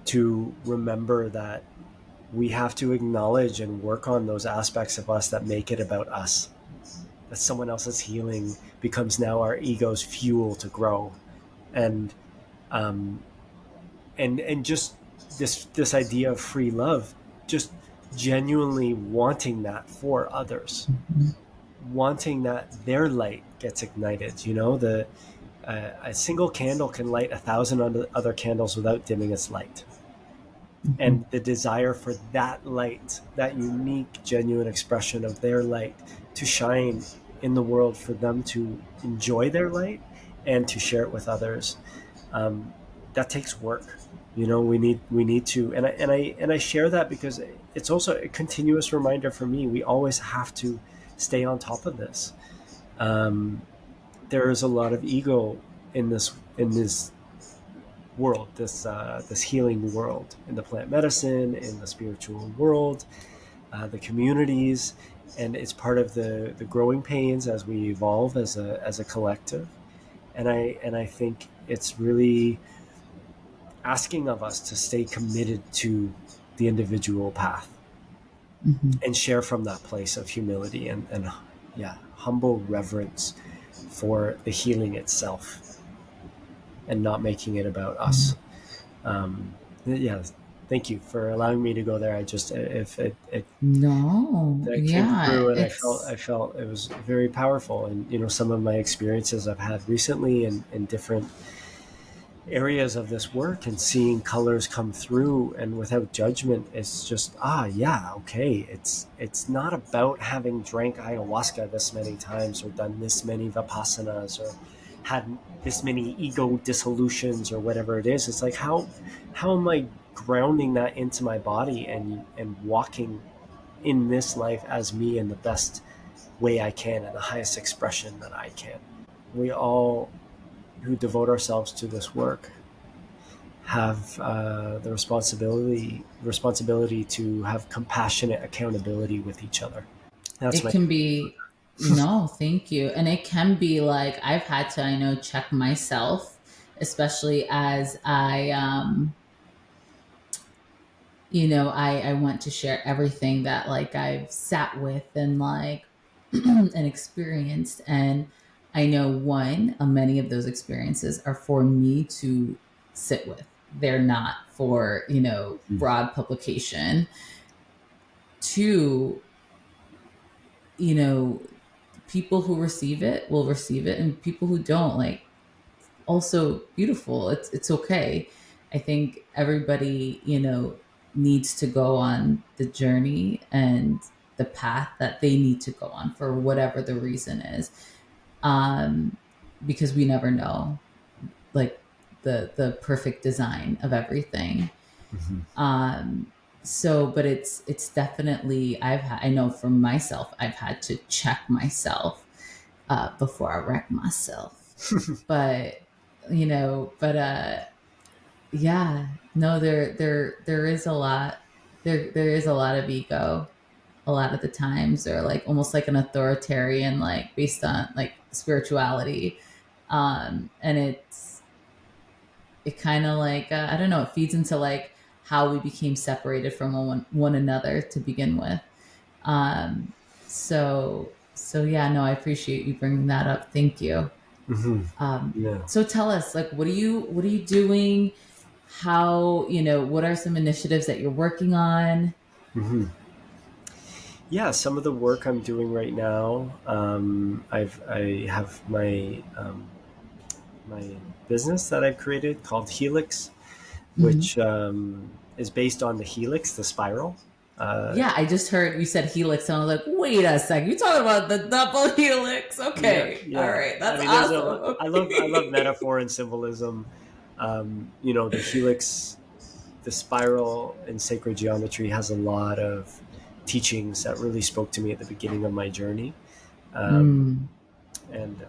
to remember that we have to acknowledge and work on those aspects of us that make it about us. That someone else's healing becomes now our ego's fuel to grow, and um, and just this idea of free love, just genuinely wanting that for others, Mhm. wanting that their light gets ignited. A single candle can light 1,000 other candles without dimming its light. Mhm. And the desire for that light, that unique, genuine expression of their light, to shine in the world, for them to enjoy their light and to share it with others, um, that takes work. We need to, and I share that because it's also a continuous reminder for me. We always have to stay on top of this. Um, there is a lot of ego in this world, this healing world, in the plant medicine, in the spiritual world, the communities, and it's part of the growing pains as we evolve as a collective. And I think it's really asking of us to stay committed to the individual path Mhm. and share from that place of humility and yeah, humble reverence for the healing itself, and not making it about us. Yeah, thank you for allowing me to go there. I just, if it No, that came yeah, through, and I it's felt it was very powerful. And some of my experiences I've had recently in different areas of this work, and seeing colors come through and without judgment, it's just, yeah, okay, it's not about having drank ayahuasca this many times, or done this many vipassanas, or had this many ego dissolutions, or whatever it is. It's like, how am I grounding that into my body, and walking in this life as me in the best way I can, in the highest expression that I can. We all who devote ourselves to this work have the responsibility to have compassionate accountability with each other. That's it my can be No, thank you. And it can be like I've had to, I know, check myself, especially as I want to share everything that like I've sat with and like and experienced. And I know many of those experiences are for me to sit with. They're not for, broad publication. Two, you know, people who receive it will receive it, and people who don't, like, also beautiful. It's okay. I think everybody, needs to go on the journey and the path that they need to go on for whatever the reason is. Um, because we never know, like, the perfect design of everything. Mhm. But it's definitely, I know for myself, I've had to check myself before I wreck myself. But yeah, no, there is a lot. There is a lot of ego a lot of the times, or like almost like an authoritarian, like based on like spirituality. And it kind of like, I don't know, it feeds into like how we became separated from one another to begin with. Um, so yeah, no, I appreciate you bringing that up. Thank you. Mhm. Yeah. So tell us, like, what are you doing? How, what are some initiatives that you're working on? Hmm. Yeah, some of the work I'm doing right now, I have my business that I've created called Helix, Mhm. which is based on the helix, the spiral. Uh, Yeah, I just heard you said helix, and I was like, wait a second, you talking about the double helix? yeah, Okay, all yeah. right, I that's mean, awesome. I love Okay. metaphor and symbolism. The helix, the spiral in sacred geometry has a lot of teachings that really spoke to me at the beginning of my journey. Um, Mm, and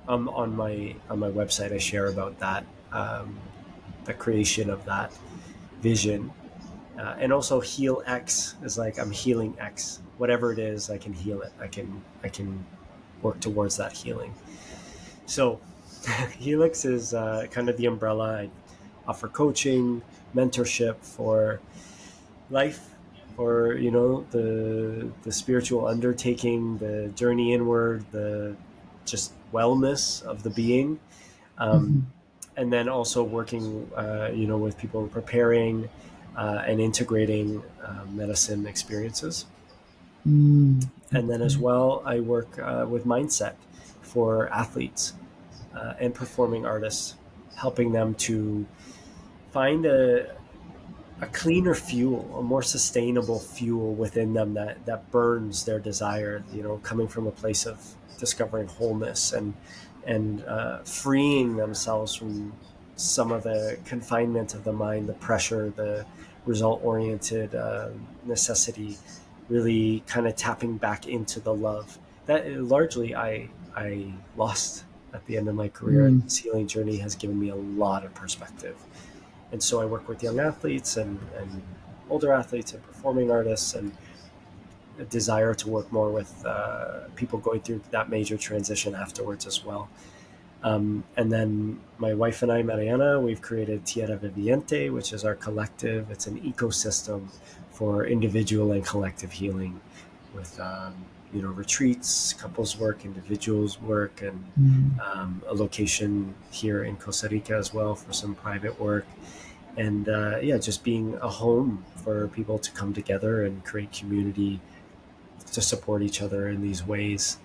on my website, I share about that, the creation of that vision. And also heal X is like I'm healing X. Whatever it is, I can heal it. I can work towards that healing. So Helix is kind of the umbrella. I offer coaching, mentorship for life, for the spiritual undertaking, the journey inward, the just wellness of the being. Um, mhm, and then also working, with people preparing and integrating medicine experiences. And then as okay. well, I work with mindset for athletes and performing artists, helping them to find a cleaner fuel, a more sustainable fuel within them that burns their desire. Coming from a place of discovering wholeness and freeing themselves from some of the confinement of the mind, the pressure, the result oriented necessity. Really, kind of tapping back into the love that largely I lost at the end of my career. And Mm, this healing journey has given me a lot of perspective, and so I work with young athletes and older athletes and performing artists, and a desire to work more with people going through that major transition afterwards as well. And then my wife and I, Mariana, we've created Tierra Viviente, which is our collective. It's an ecosystem for individual and collective healing with, retreats, couples work, individuals work, and mm, a location here in Costa Rica as well for some private work. And yeah, just being a home for people to come together and create community to support each other in these ways.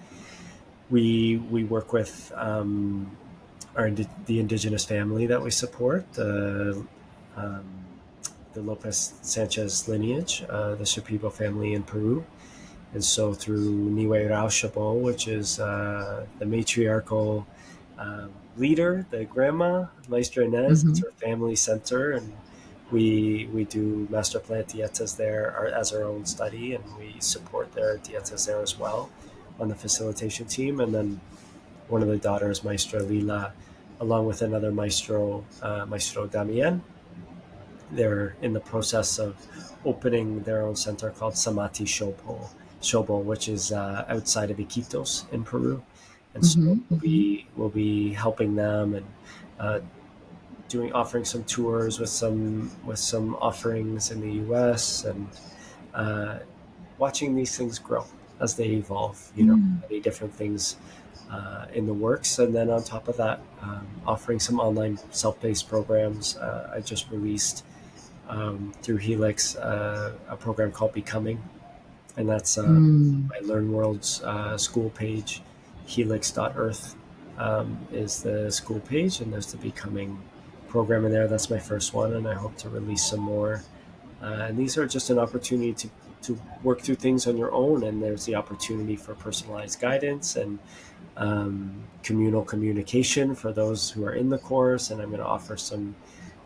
We work with the indigenous family that we support, um, the Lopez Sanchez lineage, the Shipibo family in Peru. And so through Niue Raushabo, which is the matriarchal leader, the grandma, Maestra Inez, it's mhm, her family center. And we do master plant dietas there as our own study, and we support their dietas there as well on the facilitation team. And then one of the daughters, Maestra Lila, along with another maestro, Maestro Damien, they're in the process of opening their own center called Samati Shopo. Shobo, which is outside of Iquitos in Peru, and so Mm-hmm. Mm-hmm. we'll be helping them and uh, doing offering some tours with some offerings in the U.S. and uh, watching these things grow as they evolve. You know, Mm. many different things in the works, and then on top of that, offering some online self-paced programs. I just released through Helix a program called Becoming, and that's Mm. my Learn World's school page. Helix.earth is the school page, and there's the Becoming program in there. That's my first one, and I hope to release some more. And these are just an opportunity to work through things on your own, and there's the opportunity for personalized guidance and communal communication for those who are in the course. And I'm going to offer some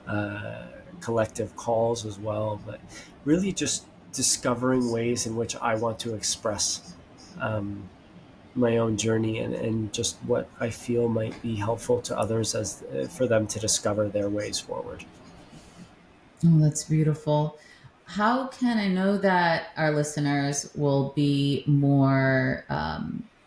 uh, collective calls as well, but really just discovering ways in which I want to express um, my own journey and just what I feel might be helpful to others as for them to discover their ways forward. Oh, that's beautiful. How can I know that our listeners will be more,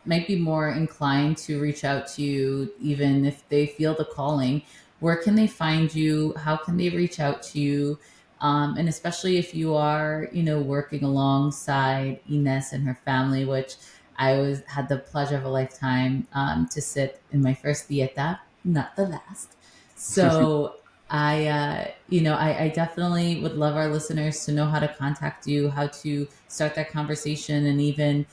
might be more inclined to reach out to you, even if they feel the calling? Where can they find you? How can they reach out to you? And especially if you are, working alongside Ines and her family, which I was had the pleasure of a lifetime to sit in my first dieta, not the last. So I definitely would love our listeners to know how to contact you, how to start that conversation, and even,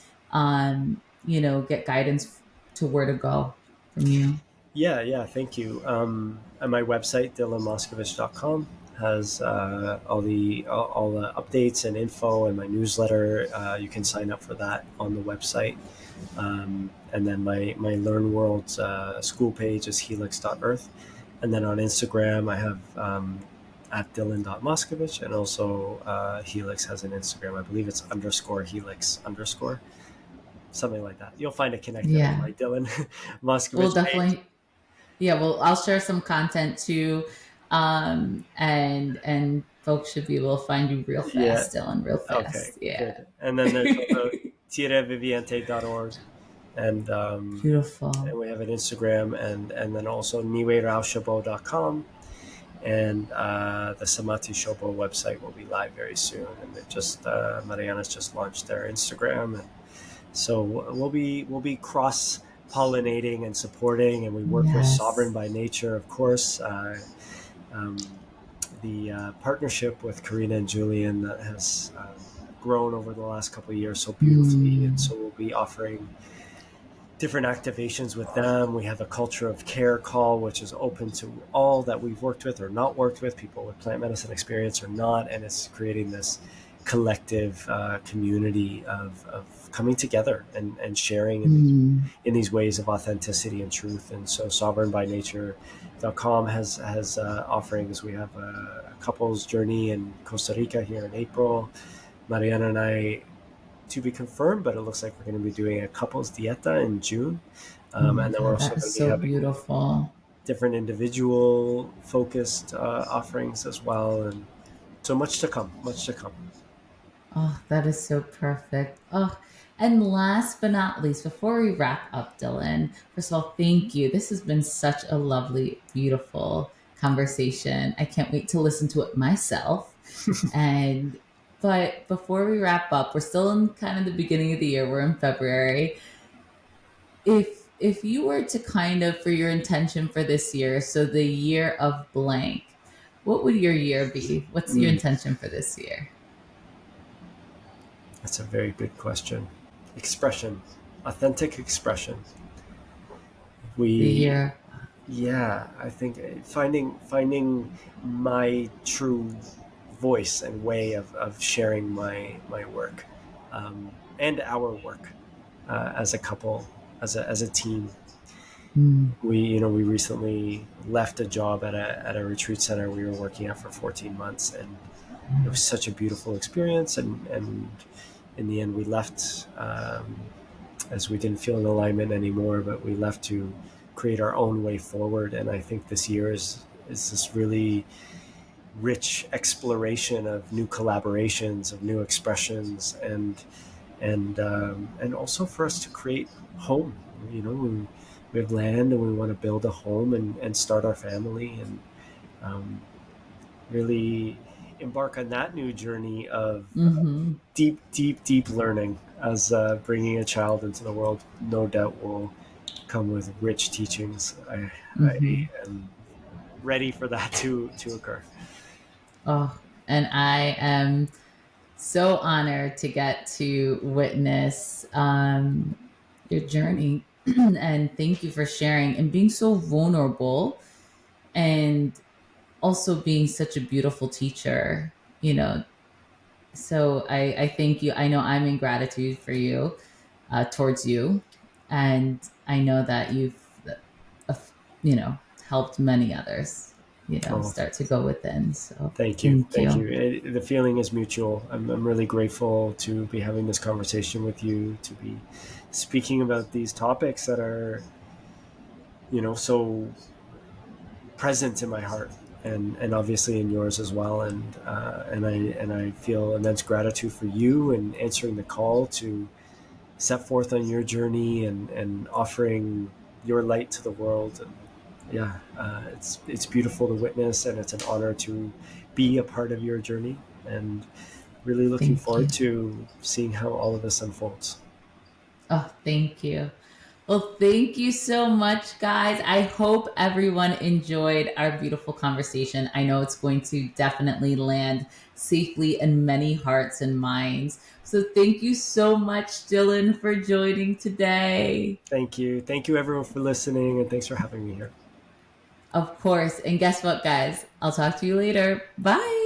get guidance to where to go from you. Yeah, yeah, thank you. And my website, dylanmoscovitch.com, has all the updates and info, and my newsletter. You can sign up for that on the website. And then my Learn World school page is helix.earth. And then on Instagram, I have at dylan.moscovitch, and also Helix has an Instagram. I believe it's underscore Helix underscore, something like that. You'll find it connected on Yeah, my Dylan we'll Moscovitch page. definitely. Yeah, well, I'll share some content too, and folks should be able to find you real Yeah. fast, Dylan, real Okay, fast. Yeah, good. And then there's also tireviviente.org, and beautiful. and we have an Instagram, and then also niweiraushobo.com, and the Samati Shobo website will be live very soon. And it just Mariana's just launched their Instagram, and so we'll be cross pollinating and supporting, and we work with Sovereign Yes. by Nature, of course. Um, the partnership with Karina and Julian that has grown over the last couple of years so beautifully, and Mm. so we'll be offering different activations with them. We have a culture of care call, which is open to all that we've worked with or not worked with, people with plant medicine experience or not, and it's creating this collective community of coming together and sharing Mm. in these ways of authenticity and truth. And so sovereignbynature.com has offerings. We have a couples journey in Costa Rica here in April. Mariana and I, to be confirmed, but it looks like we're going to be doing a couples dieta in June. Oh my And then we're God, also that is going to be so having beautiful. different individual focused offerings as well. And so much to come, much to come. Oh, that is so perfect. Oh, and last but not least, before we wrap up, Dylan, first of all, thank you. This has been such a lovely, beautiful conversation. I can't wait to listen to it myself. And but before we wrap up, we're still in kind of the beginning of the year. We're in February. If you were to kind of for your intention for this year, so the year of blank, what would your year be? What's your Mm, intention for this year? that's a very good question. Expression, authentic expression. The We year. Yeah, I think finding my true voice and way of sharing my work and our work as a couple, as a team. Mm. We recently left a job at a retreat center we were working at for 14 months, and it was such a beautiful experience. And in the end, we left as we didn't feel in alignment anymore, but we left to create our own way forward. And I think this year is this really rich exploration of new collaborations, of new expressions, and also for us to create home. You know, we have land and we want to build a home and start our family and um, really embark on that new journey of Mm-hmm. deep learning as bringing a child into the world no doubt will come with rich teachings. I Mm-hmm. am ready for that to occur. Oh, and I am so honored to get to witness your journey. And thank you for sharing and being so vulnerable, and also being such a beautiful teacher, you know. So I thank you. I know I'm in gratitude for you, towards you. And I know that you've, uh, helped many others, Oh, start to go within. So thank you, thank thank you. you. The feeling is mutual. I'm really grateful to be having this conversation with you, to be speaking about these topics that are, so present in my heart, and obviously in yours as well. And I feel immense gratitude for you and answering the call to set forth on your journey and offering your light to the world. And yeah, it's beautiful to witness, and it's an honor to be a part of your journey. And really looking Thank forward you. to seeing how all of this unfolds. Oh, thank you. Well, thank you so much, guys. I hope everyone enjoyed our beautiful conversation. I know it's going to definitely land safely in many hearts and minds. So, thank you so much, Dylan, for joining today. Thank you everyone for listening, and thanks for having me here. Of course. And guess what, guys? I'll talk to you later. Bye.